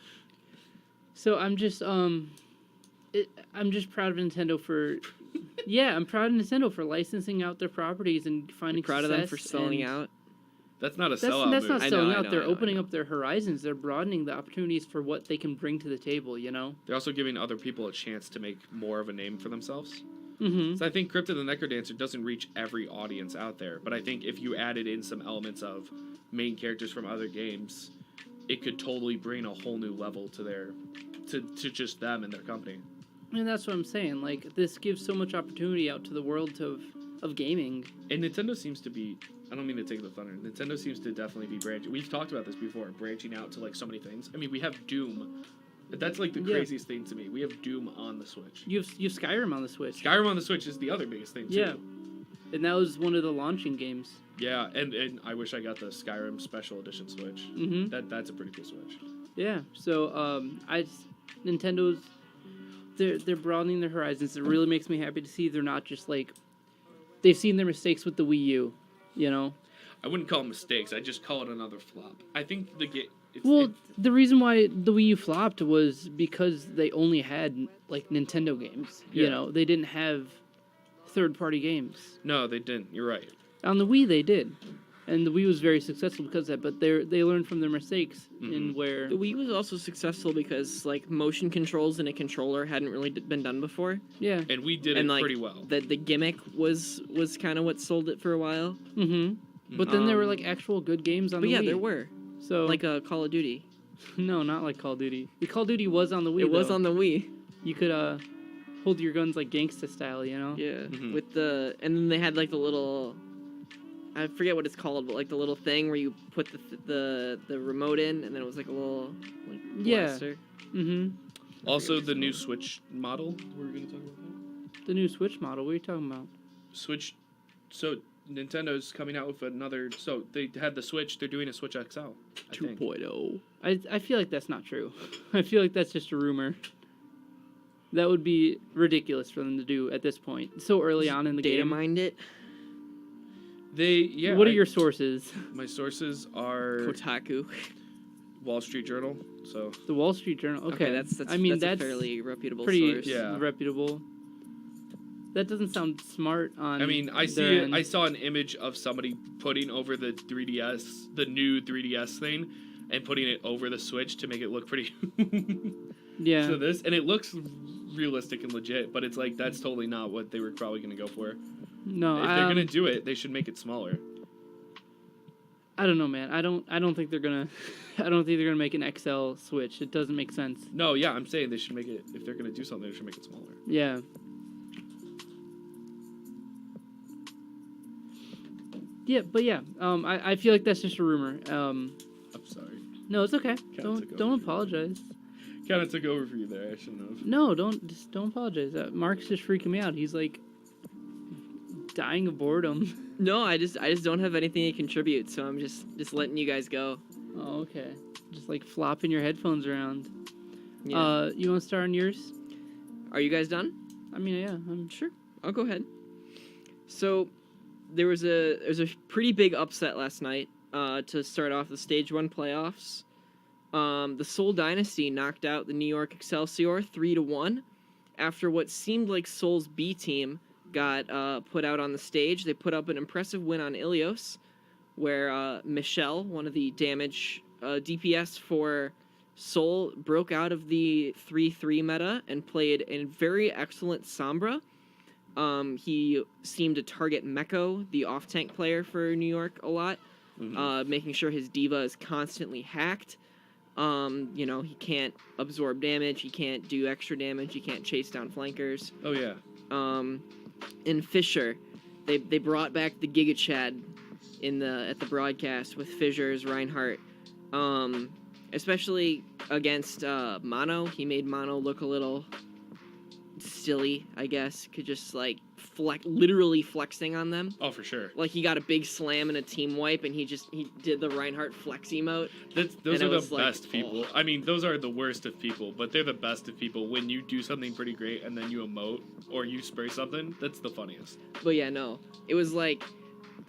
Speaker 3: So I'm just I'm just proud of Nintendo for yeah, I'm proud of Nintendo for licensing out their properties and finding
Speaker 1: Proud of them for
Speaker 3: success
Speaker 1: selling
Speaker 3: and
Speaker 1: out.
Speaker 2: That's not a
Speaker 3: That's
Speaker 2: sellout
Speaker 3: not
Speaker 2: move.
Speaker 3: selling out.
Speaker 1: I
Speaker 3: They're
Speaker 1: know,
Speaker 3: opening up their horizons. They're broadening the opportunities for what they can bring to the table. You know.
Speaker 2: They're also giving other people a chance to make more of a name for themselves.
Speaker 3: Mm-hmm.
Speaker 2: So I think Cryptid the Necrodancer doesn't reach every audience out there, but I think if you added in some elements of main characters from other games, it could totally bring a whole new level to to just them and their company.
Speaker 3: And that's what I'm saying. Like this gives so much opportunity out to the world of gaming.
Speaker 2: And Nintendo seems to be, I don't mean to take the thunder, Nintendo seems to definitely be branching. We've talked about this before, branching out to like so many things. I mean, we have Doom. That's like the craziest thing to me. We have Doom on the Switch.
Speaker 3: You have Skyrim on the Switch.
Speaker 2: Skyrim on the Switch is the other biggest thing too.
Speaker 3: Yeah. And that was one of the launching games.
Speaker 2: Yeah, and I wish I got the Skyrim Special Edition Switch.
Speaker 3: Mm-hmm.
Speaker 2: That's a pretty cool Switch.
Speaker 3: Yeah. So Nintendo's they're broadening their horizons. It really makes me happy to see they're not just like they've seen their mistakes with the Wii U, you know.
Speaker 2: I wouldn't call them mistakes. I just call it another flop. I think the game.
Speaker 3: The reason why the Wii U flopped was because they only had like Nintendo games. You
Speaker 2: Yeah.
Speaker 3: know, they didn't have third-party games.
Speaker 2: No, they didn't. You're right.
Speaker 3: On the Wii, they did, and the Wii was very successful because of that. But they learned from their mistakes in where.
Speaker 1: The Wii was also successful because like motion controls in a controller hadn't really been done before.
Speaker 3: Yeah.
Speaker 2: And we did it
Speaker 1: like
Speaker 2: pretty well.
Speaker 1: the gimmick was kind of what sold it for a while.
Speaker 3: Mm-hmm. But then there were like actual good games on
Speaker 1: But
Speaker 3: the
Speaker 1: yeah,
Speaker 3: Wii.
Speaker 1: there were
Speaker 3: So
Speaker 1: like a Call of Duty.
Speaker 3: no, not like Call of Duty. The Call of Duty was on the Wii.
Speaker 1: It was
Speaker 3: though.
Speaker 1: on the Wii.
Speaker 3: You could hold your guns like gangsta style, you know.
Speaker 1: Yeah,
Speaker 2: Mhm.
Speaker 1: with and then they had like the little, I forget what it's called, but like the little thing where you put the remote in, and then it was like a little like
Speaker 3: Yeah.
Speaker 1: blaster.
Speaker 3: Mm-hmm.
Speaker 2: Also, the new Switch model. We're gonna talk about that.
Speaker 3: The new Switch model. What are you talking about?
Speaker 2: Switch. So Nintendo's coming out with another. So they had the Switch. They're doing a Switch XL. I think.
Speaker 1: 2.0.
Speaker 3: I feel like that's not true. I feel like that's just a rumor. That would be ridiculous for them to do at this point, so early on in the
Speaker 1: Data
Speaker 3: game.
Speaker 1: mined it.
Speaker 2: Yeah.
Speaker 3: What are your sources?
Speaker 2: My sources are
Speaker 1: Kotaku.
Speaker 2: Wall Street Journal. So
Speaker 3: The Wall Street Journal. Okay,
Speaker 1: that's
Speaker 3: I mean
Speaker 1: that's a fairly reputable
Speaker 3: pretty
Speaker 1: source.
Speaker 2: Yeah.
Speaker 3: reputable. That doesn't sound smart on.
Speaker 2: I mean, I see
Speaker 3: their
Speaker 2: it.
Speaker 3: end.
Speaker 2: I saw an image of somebody putting over the 3DS, the new 3DS thing, and putting it over the Switch to make it look pretty.
Speaker 3: Yeah.
Speaker 2: So this, and it looks realistic and legit, but it's like that's totally not what they were probably going to go for.
Speaker 3: No,
Speaker 2: If they're gonna do it, they should make it smaller.
Speaker 3: I don't know, man. I don't think they're gonna. I don't think they're gonna make an XL Switch. It doesn't make sense.
Speaker 2: No, yeah, I'm saying they should make it. If they're gonna do something, they should make it smaller.
Speaker 3: Yeah. I feel like that's just a rumor.
Speaker 2: I'm sorry.
Speaker 3: No, it's okay.
Speaker 2: took
Speaker 3: Don't
Speaker 2: over.
Speaker 3: apologize.
Speaker 2: Kind of took over for you there. I shouldn't have.
Speaker 3: No, don't apologize. Mark's just freaking me out. He's like dying of boredom.
Speaker 1: No, I just don't have anything to contribute, so I'm just letting you guys go.
Speaker 3: Oh, okay. Just like flopping your headphones around.
Speaker 1: Yeah.
Speaker 3: You want to start on yours?
Speaker 1: Are you guys done?
Speaker 3: I mean, yeah, I'm
Speaker 1: Sure. I'll go ahead. So, there's a pretty big upset last night to start off the Stage 1 playoffs. The Seoul Dynasty knocked out the New York Excelsior 3-1 after what seemed like Seoul's B team got put out on the stage. They put up an impressive win on Ilios, where Michelle, one of the damage DPS for Seoul, broke out of the 3-3 meta and played a very excellent Sombra. He seemed to target Meko, the off-tank player for New York, a lot, making sure his diva is constantly hacked. He can't absorb damage, he can't do extra damage, he can't chase down flankers.
Speaker 2: Oh yeah.
Speaker 1: In Fisher, they brought back the Giga Chad at the broadcast with Fissures, Reinhardt. Especially against Mono. He made Mono look a little silly, I guess. Could just like literally flexing on them.
Speaker 2: Oh, for sure.
Speaker 1: Like he got a big slam and a team wipe, and he did the Reinhardt flex emote.
Speaker 2: Those are the best people. I mean, those are the worst of people, but they're the best of people. When you do something pretty great and then you emote or you spray something, that's the funniest.
Speaker 1: But yeah, no, it was like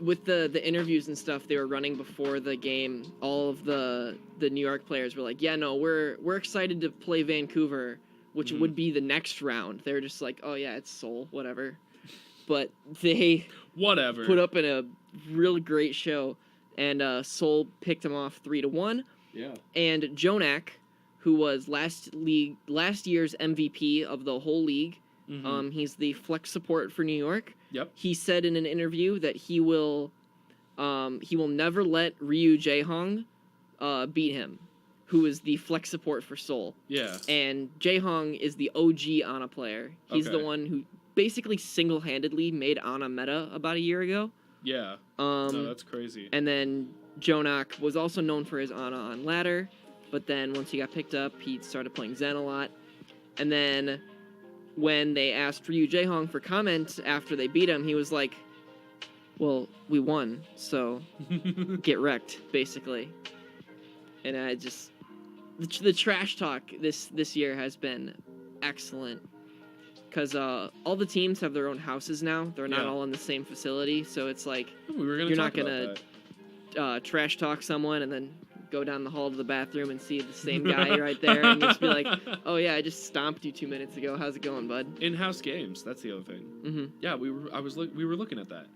Speaker 1: with the interviews and stuff they were running before the game. All of the New York players were like, "Yeah, no, we're excited to play Vancouver." Which would be the next round. They're just like, oh yeah, it's Seoul, whatever. But they put up in a really great show, and Seoul picked him off 3-1.
Speaker 2: Yeah.
Speaker 1: And Jonak, who was last year's MVP of the whole league, he's the flex support for New York.
Speaker 2: Yep.
Speaker 1: He said in an interview that he will never let Ryu Jaehong beat him, who is the flex support for Seoul.
Speaker 2: Yeah.
Speaker 1: And Jaehong is the OG Ana player. He's the one who basically single-handedly made Ana meta about a year ago.
Speaker 2: Yeah. No, that's crazy.
Speaker 1: And then Jonak was also known for his Ana on ladder, but then once he got picked up, he started playing Zen a lot. And then when they asked Ryu Jaehong for comment after they beat him, he was like, well, we won, so get wrecked, basically. And I just... The trash talk this year has been excellent, because all the teams have their own houses now. They're not all in the same facility, so it's like you're not gonna trash talk someone and then go down the hall to the bathroom and see the same guy right there and just be like, "Oh yeah, I just stomped you 2 minutes ago. How's it going, bud?"
Speaker 2: In-house games. That's the other thing.
Speaker 1: Mm-hmm.
Speaker 2: Yeah, we were looking at that.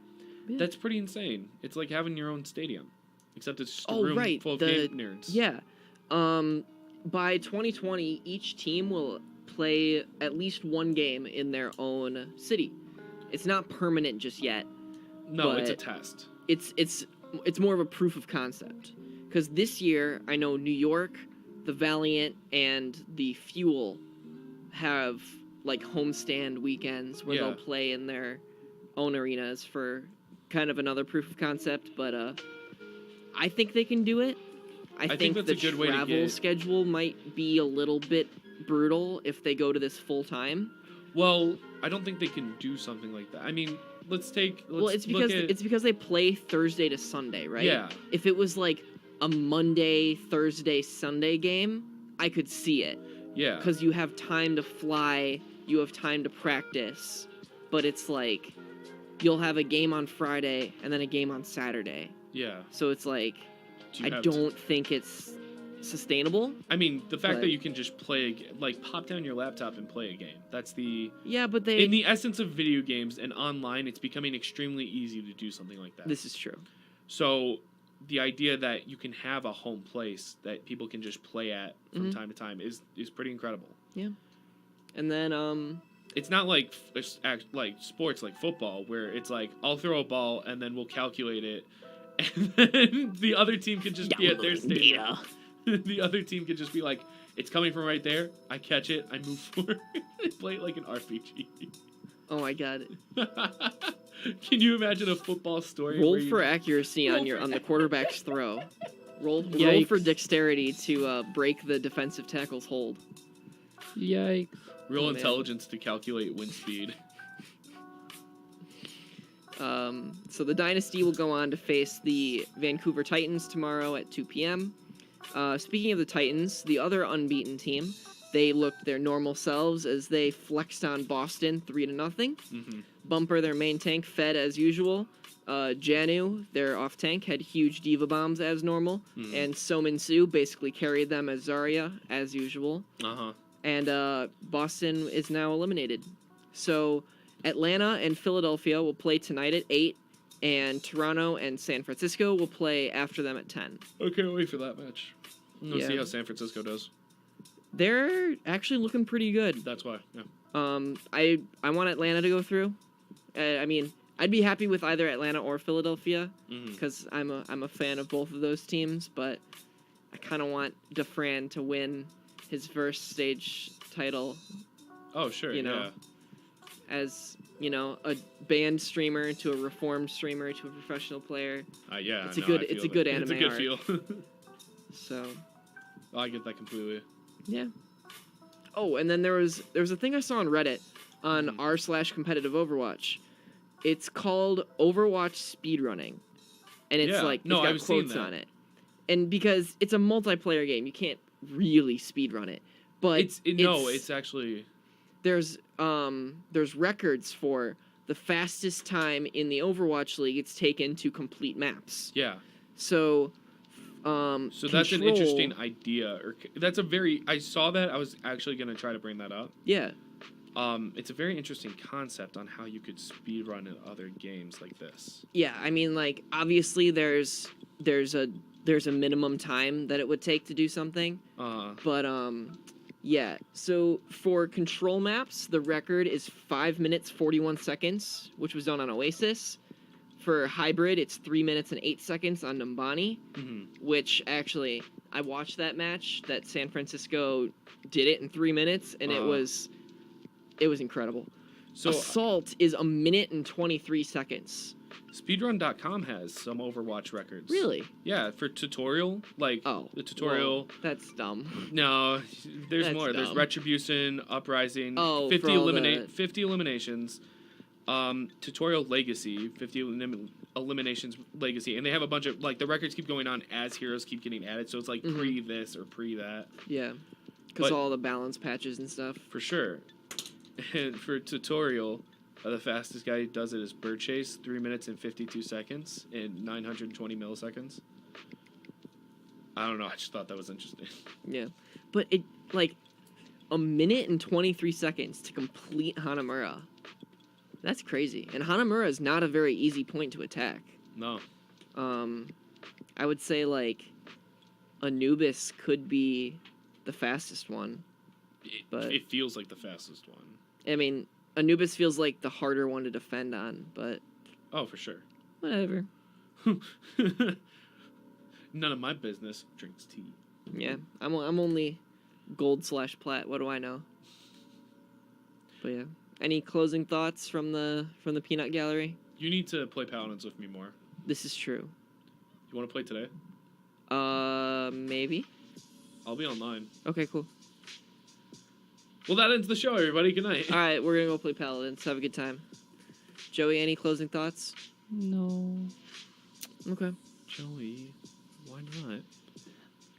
Speaker 2: Yeah. That's pretty insane. It's like having your own stadium, except it's just a room full of game nerds.
Speaker 1: Yeah. By 2020, each team will play at least one game in their own city. It's not permanent just yet.
Speaker 2: No, it's a test.
Speaker 1: It's more of a proof of concept. Because this year, I know New York, the Valiant, and the Fuel have like homestand weekends where they'll play in their own arenas for kind of another proof of concept. But I think they can do it. I think
Speaker 2: that's
Speaker 1: the
Speaker 2: a good way to
Speaker 1: travel schedule might be a little bit brutal if they go to this full time.
Speaker 2: Well, I don't think they can do something like that. I mean, it's
Speaker 1: because they play Thursday to Sunday, right?
Speaker 2: Yeah.
Speaker 1: If it was like a Monday, Thursday, Sunday game, I could see it.
Speaker 2: Yeah.
Speaker 1: Because you have time to fly, you have time to practice, but it's like you'll have a game on Friday and then a game on Saturday.
Speaker 2: Yeah.
Speaker 1: So it's like I don't think it's sustainable.
Speaker 2: I mean, the fact that you can just play, like, pop down your laptop and play a game. That's the...
Speaker 1: Yeah, but
Speaker 2: in the essence of video games and online, it's becoming extremely easy to do something like that.
Speaker 1: This is true.
Speaker 2: So, the idea that you can have a home place that people can just play at from time to time is pretty incredible.
Speaker 1: Yeah. And then,
Speaker 2: it's not like sports like football, where it's like, I'll throw a ball and then we'll calculate it, and then the other team can just be at their stadium. The other team can just be like, it's coming from right there. I catch it. I move forward. I play it like an RPG.
Speaker 1: Oh my god.
Speaker 2: Can you imagine a football story?
Speaker 1: Roll
Speaker 2: where you-
Speaker 1: for accuracy on the quarterback's throw. Roll
Speaker 3: Yikes.
Speaker 1: for dexterity to break the defensive tackle's hold.
Speaker 3: Yikes.
Speaker 2: Real
Speaker 1: Oh, man.
Speaker 2: intelligence to calculate wind speed.
Speaker 1: So the Dynasty will go on to face the Vancouver Titans tomorrow at 2 p.m. Speaking of the Titans, the other unbeaten team, they looked their normal selves as they flexed on Boston 3-0.
Speaker 2: Mm-hmm.
Speaker 1: Bumper, their main tank, fed as usual. Janu, their off tank, had huge diva bombs as normal. And Somin Su basically carried them as Zarya as usual.
Speaker 2: Uh-huh.
Speaker 1: And Boston is now eliminated. So Atlanta and Philadelphia will play tonight at 8, and Toronto and San Francisco will play after them at 10.
Speaker 2: I can't wait for that match. We'll
Speaker 1: Yeah.
Speaker 2: see how San Francisco does.
Speaker 1: They're actually looking pretty good.
Speaker 2: That's why. Yeah.
Speaker 1: I want Atlanta to go through. I mean, I'd be happy with either Atlanta or Philadelphia because I'm a fan of both of those teams, but I kind of want DeFran to win his first stage title
Speaker 2: Oh, sure.
Speaker 1: You know,
Speaker 2: yeah.
Speaker 1: as, you know, a banned streamer to a reformed streamer to a professional player.
Speaker 2: Yeah.
Speaker 1: It's a
Speaker 2: no,
Speaker 1: good-
Speaker 2: I
Speaker 1: it's
Speaker 2: feel
Speaker 1: a good
Speaker 2: that. It's a
Speaker 1: anime
Speaker 2: good feel.
Speaker 1: So,
Speaker 2: I get that completely.
Speaker 1: yeah. Oh, and then there was a thing I saw on Reddit on r/competitive Overwatch. It's called Overwatch speedrunning, and it's
Speaker 2: Yeah.
Speaker 1: like it's
Speaker 2: No,
Speaker 1: got
Speaker 2: I've seen
Speaker 1: quotes
Speaker 2: that.
Speaker 1: on it. And because it's a multiplayer game, you can't really speedrun it. But
Speaker 2: It's actually
Speaker 1: there's records for the fastest time in the Overwatch League it's taken to complete maps.
Speaker 2: yeah.
Speaker 1: So
Speaker 2: So that's an interesting idea. I saw that. I was actually gonna try to bring that up.
Speaker 1: Yeah.
Speaker 2: It's a very interesting concept on how you could speedrun in other games like this.
Speaker 1: Yeah, I mean, like, obviously there's a minimum time that it would take to do something. But yeah. So for control maps, the record is 5 minutes 41 seconds, which was done on Oasis. For hybrid, it's 3 minutes and 8 seconds on Numbani, which actually I watched that match that San Francisco did it in 3 minutes, and it was incredible.
Speaker 2: So
Speaker 1: Assault is 1 minute and 23 seconds.
Speaker 2: Speedrun.com has some Overwatch records.
Speaker 1: Really?
Speaker 2: Yeah, for tutorial, like the tutorial.
Speaker 1: Well, that's dumb.
Speaker 2: No, there's
Speaker 1: That's
Speaker 2: more. There's
Speaker 1: dumb.
Speaker 2: Retribution, Uprising,
Speaker 1: Oh,
Speaker 2: 50
Speaker 1: for all the-
Speaker 2: 50 eliminations, tutorial legacy, 50 eliminations legacy, and they have a bunch of, like, the records keep going on as heroes keep getting added, so it's like pre this or pre that.
Speaker 1: Yeah, because
Speaker 2: But-
Speaker 1: all the balance patches and stuff.
Speaker 2: For sure. And for tutorial, the fastest guy who does it is Bird Chase, 3 minutes and 52 seconds in 920 milliseconds. I don't know, I just thought that was interesting.
Speaker 1: Yeah, but it, like, 1 minute and 23 seconds to complete Hanamura. That's crazy. And Hanamura is not a very easy point to attack.
Speaker 2: No.
Speaker 1: I would say, like, Anubis could be the fastest one. But
Speaker 2: It feels like the fastest one.
Speaker 1: I mean, Anubis feels like the harder one to defend on, but
Speaker 2: Oh, for sure.
Speaker 1: whatever.
Speaker 2: None of my business. Drinks tea.
Speaker 1: Yeah, I'm only gold/plat. What do I know? But yeah, any closing thoughts from the peanut gallery?
Speaker 2: You need to play Paladins with me more.
Speaker 1: This is true.
Speaker 2: You want to play today?
Speaker 1: Maybe.
Speaker 2: I'll be online.
Speaker 1: Okay, cool.
Speaker 2: Well, that ends the show, everybody. Good night.
Speaker 1: All right, we're gonna go play Paladins. Have a good time. Joey, any closing thoughts?
Speaker 3: No.
Speaker 1: Okay.
Speaker 2: Joey, why not?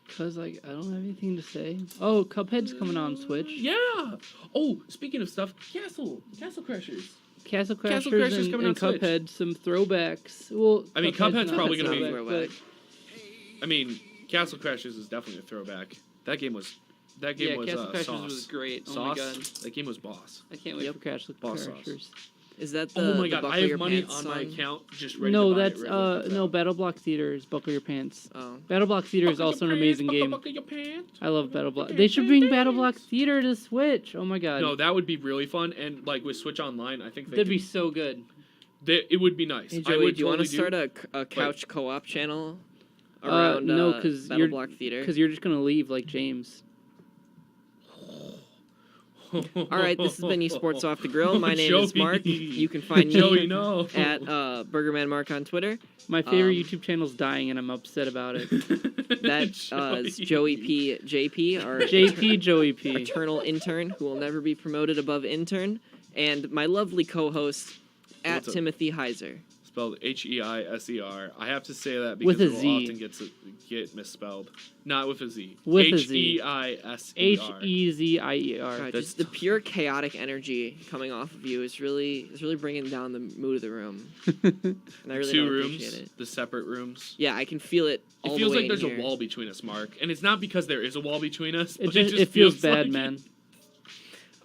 Speaker 3: Because, like, I don't have anything to say. Oh, Cuphead's coming on Switch.
Speaker 2: Yeah. Oh, speaking of stuff, Castle Crashers.
Speaker 3: Castle
Speaker 2: Crashers
Speaker 3: Crashers
Speaker 2: coming
Speaker 3: and
Speaker 2: on Switch.
Speaker 3: Cuphead, some throwbacks. Well,
Speaker 2: I mean, Cuphead's
Speaker 3: not
Speaker 2: probably
Speaker 3: a
Speaker 2: gonna be-
Speaker 3: throwback,
Speaker 2: I mean, Castle Crashers is definitely a throwback. That game was
Speaker 3: yeah, Castle Crashers
Speaker 2: sauce.
Speaker 3: was great. Oh
Speaker 2: Sauce.
Speaker 3: my god.
Speaker 2: That game was boss.
Speaker 3: I can't wait for Castle
Speaker 2: Boss sauce.
Speaker 3: Crashers.
Speaker 1: Is that the?
Speaker 2: Oh my
Speaker 1: the
Speaker 2: god,
Speaker 1: Buckle
Speaker 2: I have
Speaker 1: Your
Speaker 2: money
Speaker 1: Pants
Speaker 2: on my
Speaker 1: song?
Speaker 2: account just ready
Speaker 3: No,
Speaker 2: to buy
Speaker 3: that's
Speaker 2: it. Right when it comes
Speaker 3: no
Speaker 2: out.
Speaker 3: Battle Block Theater is Buckle Your Pants.
Speaker 1: Oh.
Speaker 3: Battle Block Theater is
Speaker 2: Buckle
Speaker 3: also an
Speaker 2: your
Speaker 3: amazing
Speaker 2: pants,
Speaker 3: game.
Speaker 2: buckle your pants.
Speaker 3: I love Battle Block. They should bring Battle Block Theater to Switch. Oh my god.
Speaker 2: No, that would be really fun, and like with Switch Online, I think
Speaker 3: that'd be so good.
Speaker 2: it would be nice.
Speaker 1: Hey
Speaker 2: I
Speaker 1: Joey,
Speaker 2: would
Speaker 1: do you want to
Speaker 2: totally
Speaker 1: start a couch co-op channel around
Speaker 3: no, because
Speaker 1: Battle Block Theater?
Speaker 3: you're just gonna leave like James.
Speaker 1: All right, this has been Esports Off The Grill. My name is
Speaker 2: Joey.
Speaker 1: Mark. You can find me
Speaker 2: Joey, no.
Speaker 1: at Burgerman Mark on Twitter.
Speaker 3: My favorite YouTube channel's dying, and I'm upset about it.
Speaker 1: That is Joey P. JP, our
Speaker 3: JP Joey P.
Speaker 1: eternal intern who will never be promoted above intern, and my lovely co-host at
Speaker 2: What's up?
Speaker 1: Timothy Heiser.
Speaker 2: Spelled Heiser. I have to say that
Speaker 3: With
Speaker 2: because
Speaker 3: a
Speaker 2: it
Speaker 3: Z.
Speaker 2: will often get misspelled. Not with a Z.
Speaker 3: With a Z.
Speaker 2: Heiser.
Speaker 3: Hezier.
Speaker 1: God, just the pure chaotic energy coming off of you is really bringing down the mood of the room, and I really
Speaker 2: Two
Speaker 1: don't
Speaker 2: rooms,
Speaker 1: appreciate it.
Speaker 2: the separate rooms.
Speaker 1: Yeah, I can feel it. All
Speaker 2: It feels
Speaker 1: the way
Speaker 2: like there's
Speaker 1: in here.
Speaker 2: a wall between us, Mark, and it's not because there is a wall between us.
Speaker 3: It
Speaker 2: But
Speaker 3: just
Speaker 2: just
Speaker 3: feels bad,
Speaker 2: like
Speaker 3: man.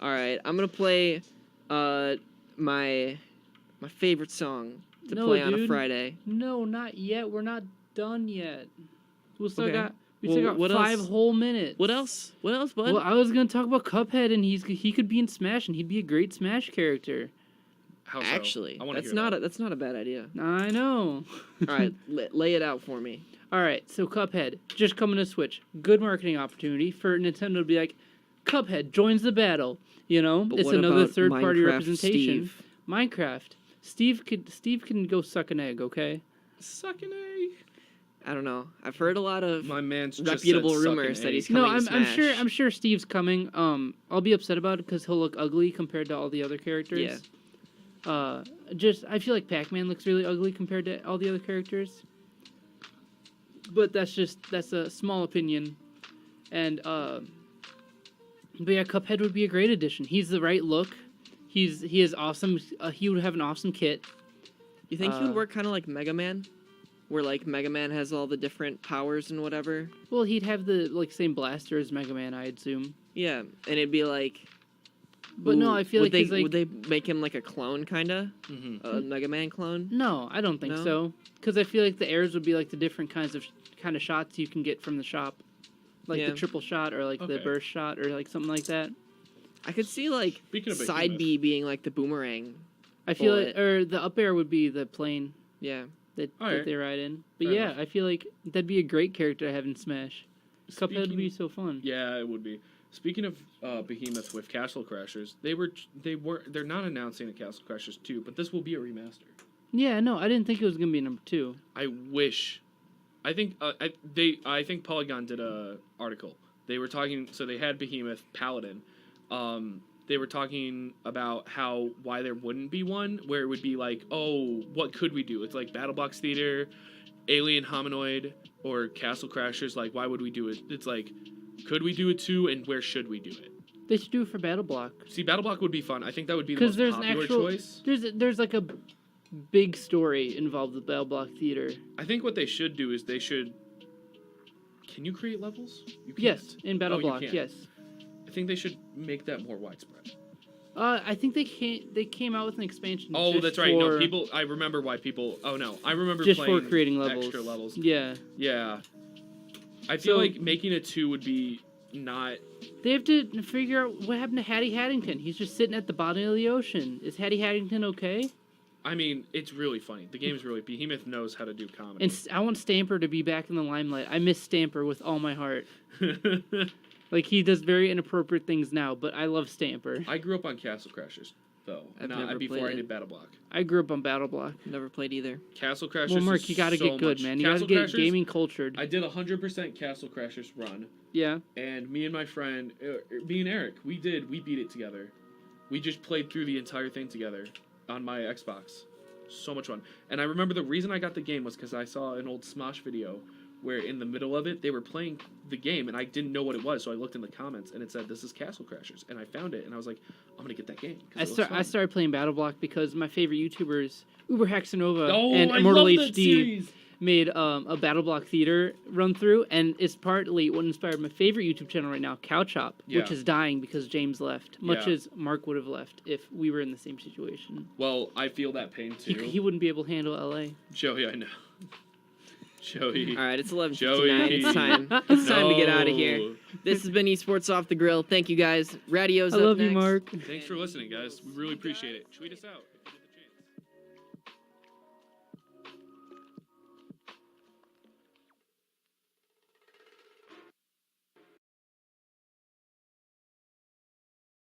Speaker 1: All right, I'm gonna play my favorite song to
Speaker 3: No,
Speaker 1: play on a
Speaker 3: dude.
Speaker 1: Friday.
Speaker 3: No, not yet. We're not done yet. We still
Speaker 1: Okay.
Speaker 3: got
Speaker 1: Well, what
Speaker 3: 5
Speaker 1: else?
Speaker 3: whole minutes.
Speaker 1: What else? What else, bud?
Speaker 3: Well, I was gonna talk about Cuphead, and he could be in Smash, and he'd be a great Smash character.
Speaker 2: How so?
Speaker 1: Actually,
Speaker 2: I wanna
Speaker 1: that's
Speaker 2: hear
Speaker 1: not
Speaker 2: that.
Speaker 1: that's not a bad idea.
Speaker 3: I know.
Speaker 1: All right, lay it out for me.
Speaker 3: All right, so Cuphead just coming to Switch. Good marketing opportunity for Nintendo to be like, Cuphead joins the battle. You know,
Speaker 1: But
Speaker 3: it's
Speaker 1: what
Speaker 3: another
Speaker 1: about
Speaker 3: third-party
Speaker 1: Minecraft
Speaker 3: representation.
Speaker 1: Steve?
Speaker 3: Minecraft. Steve can go suck an egg, okay?
Speaker 2: Suck an egg.
Speaker 1: I don't know. I've heard a lot of
Speaker 2: My man's just
Speaker 1: reputable
Speaker 2: said suck an
Speaker 1: rumors that
Speaker 2: egg.
Speaker 1: he's coming
Speaker 3: No,
Speaker 1: to
Speaker 3: I'm
Speaker 1: Smash.
Speaker 3: sure Steve's coming. I'll be upset about it because he'll look ugly compared to all the other characters.
Speaker 1: Yeah.
Speaker 3: I feel like Pac-Man looks really ugly compared to all the other characters. But that's a small opinion, and but yeah, Cuphead would be a great addition. He's the right look. He is awesome. He would have an awesome kit.
Speaker 1: You think he would work kind of like Mega Man, where like Mega Man has all the different powers and whatever?
Speaker 3: Well, he'd have the same blaster as Mega Man, I assume.
Speaker 1: Yeah, and it'd be like.
Speaker 3: But no, I feel
Speaker 1: would
Speaker 3: like he's like
Speaker 1: would they make him like a clone, kinda,
Speaker 2: Mhm.
Speaker 1: a Mega Man clone?
Speaker 3: no, I don't think
Speaker 1: No?
Speaker 3: so. Because I feel like the airs would be like the different kinds of shots you can get from the shop, like
Speaker 1: Yeah.
Speaker 3: the triple shot or like the
Speaker 2: Okay.
Speaker 3: burst shot or like something like that.
Speaker 1: I could see like
Speaker 2: Speaking of
Speaker 1: side
Speaker 2: Behemoth.
Speaker 1: B being like the boomerang.
Speaker 3: I feel
Speaker 1: Bullet.
Speaker 3: like, or the up air would be the plane
Speaker 1: Yeah.
Speaker 3: that
Speaker 2: Alright.
Speaker 3: they ride in. But
Speaker 2: Fair
Speaker 3: yeah,
Speaker 2: enough.
Speaker 3: I feel like that'd be a great character to have in Smash. Cuphead would be so fun.
Speaker 2: Yeah, it would be. Speaking of Behemoth with Castle Crashers, they're not announcing a Castle Crashers 2, but this will be a remaster.
Speaker 3: Yeah, no, I didn't think it was gonna be number 2.
Speaker 2: I wish. I think Polygon did a article. They were talking. So they had Behemoth Paladin. They were talking about why there wouldn't be one where it would be like, oh, what could we do? It's like Battle Box Theater, Alien Hominoid, or Castle Crashers. Like, why would we do it? It's like, could we do it too, and where should we do it?
Speaker 3: They should do it for Battle Block.
Speaker 2: See, Battle Block would be fun. I think that would be the
Speaker 3: Because
Speaker 2: most
Speaker 3: there's an
Speaker 2: popular
Speaker 3: actual
Speaker 2: choice.
Speaker 3: there's like a big story involved with Battle Block Theater.
Speaker 2: I think what they should do is they should. Can you create levels? You can't.
Speaker 3: Yes, in Battle
Speaker 2: Oh, you
Speaker 3: Block,
Speaker 2: can.
Speaker 3: yes.
Speaker 2: I think they should make that more widespread.
Speaker 3: I think they came out with an expansion.
Speaker 2: Oh,
Speaker 3: just
Speaker 2: that's right. No,
Speaker 3: for-
Speaker 2: people. I remember why people. Oh no, I remember
Speaker 3: just for
Speaker 2: playing
Speaker 3: creating levels.
Speaker 2: extra levels.
Speaker 3: Yeah,
Speaker 2: Yeah, I feel
Speaker 3: So-
Speaker 2: like making a 2 would be not.
Speaker 3: they have to figure out what happened to Hattie Haddington. He's just sitting at the bottom of the ocean. Is Hattie Haddington okay?
Speaker 2: I mean, it's really funny. The game's really. Behemoth knows how to do comedy.
Speaker 3: And I want Stamper to be back in the limelight. I miss Stamper with all my heart. Like, he does very inappropriate things now, but I love Stamper.
Speaker 2: I grew up on Castle Crashers, though.
Speaker 1: I've never
Speaker 2: before
Speaker 1: played
Speaker 2: I
Speaker 1: it.
Speaker 2: did Battle Block.
Speaker 3: I grew up on Battle Block.
Speaker 1: Never played either.
Speaker 2: Castle Crashers.
Speaker 3: Well, Mark,
Speaker 2: is
Speaker 3: you gotta
Speaker 2: so
Speaker 3: get good,
Speaker 2: much.
Speaker 3: man. You
Speaker 2: Castle
Speaker 3: gotta get
Speaker 2: Crashers,
Speaker 3: gaming cultured.
Speaker 2: I did 100% Castle Crashers run,
Speaker 3: Yeah.
Speaker 2: and me and my friend, me and Eric, we beat it together. We just played through the entire thing together on my Xbox. So much fun. And I remember the reason I got the game was because I saw an old Smosh video where in the middle of it, they were playing the game, and I didn't know what it was, so I looked in the comments, and it said, this is Castle Crashers. And I found it, and I was like, I'm going to get that game. 'cause it looks
Speaker 3: I
Speaker 2: fun.
Speaker 3: started playing Battle Block because my favorite YouTubers, Uber Hexanova
Speaker 2: Oh,
Speaker 3: and
Speaker 2: I
Speaker 3: Immortal
Speaker 2: love that
Speaker 3: HD,
Speaker 2: series.
Speaker 3: made a Battle Block Theater run through, and it's partly what inspired my favorite YouTube channel right now, Cow Chop, which
Speaker 2: Yeah.
Speaker 3: is dying because James left, much
Speaker 2: Yeah.
Speaker 3: as Mark would have left if we were in the same situation.
Speaker 2: Well, I feel that pain, too.
Speaker 3: He wouldn't be able to handle LA.
Speaker 2: Joey, I know. Joey.
Speaker 1: All right, it's 11:59.
Speaker 2: Joey.
Speaker 1: It's time. It's time to get out of here.
Speaker 2: No.
Speaker 1: This has been Esports Off The Grill. Thank you guys. Radio's
Speaker 3: I
Speaker 1: up
Speaker 3: love you,
Speaker 1: next.
Speaker 3: Mark.
Speaker 2: Thanks for listening, guys. We really appreciate it. Tweet us out.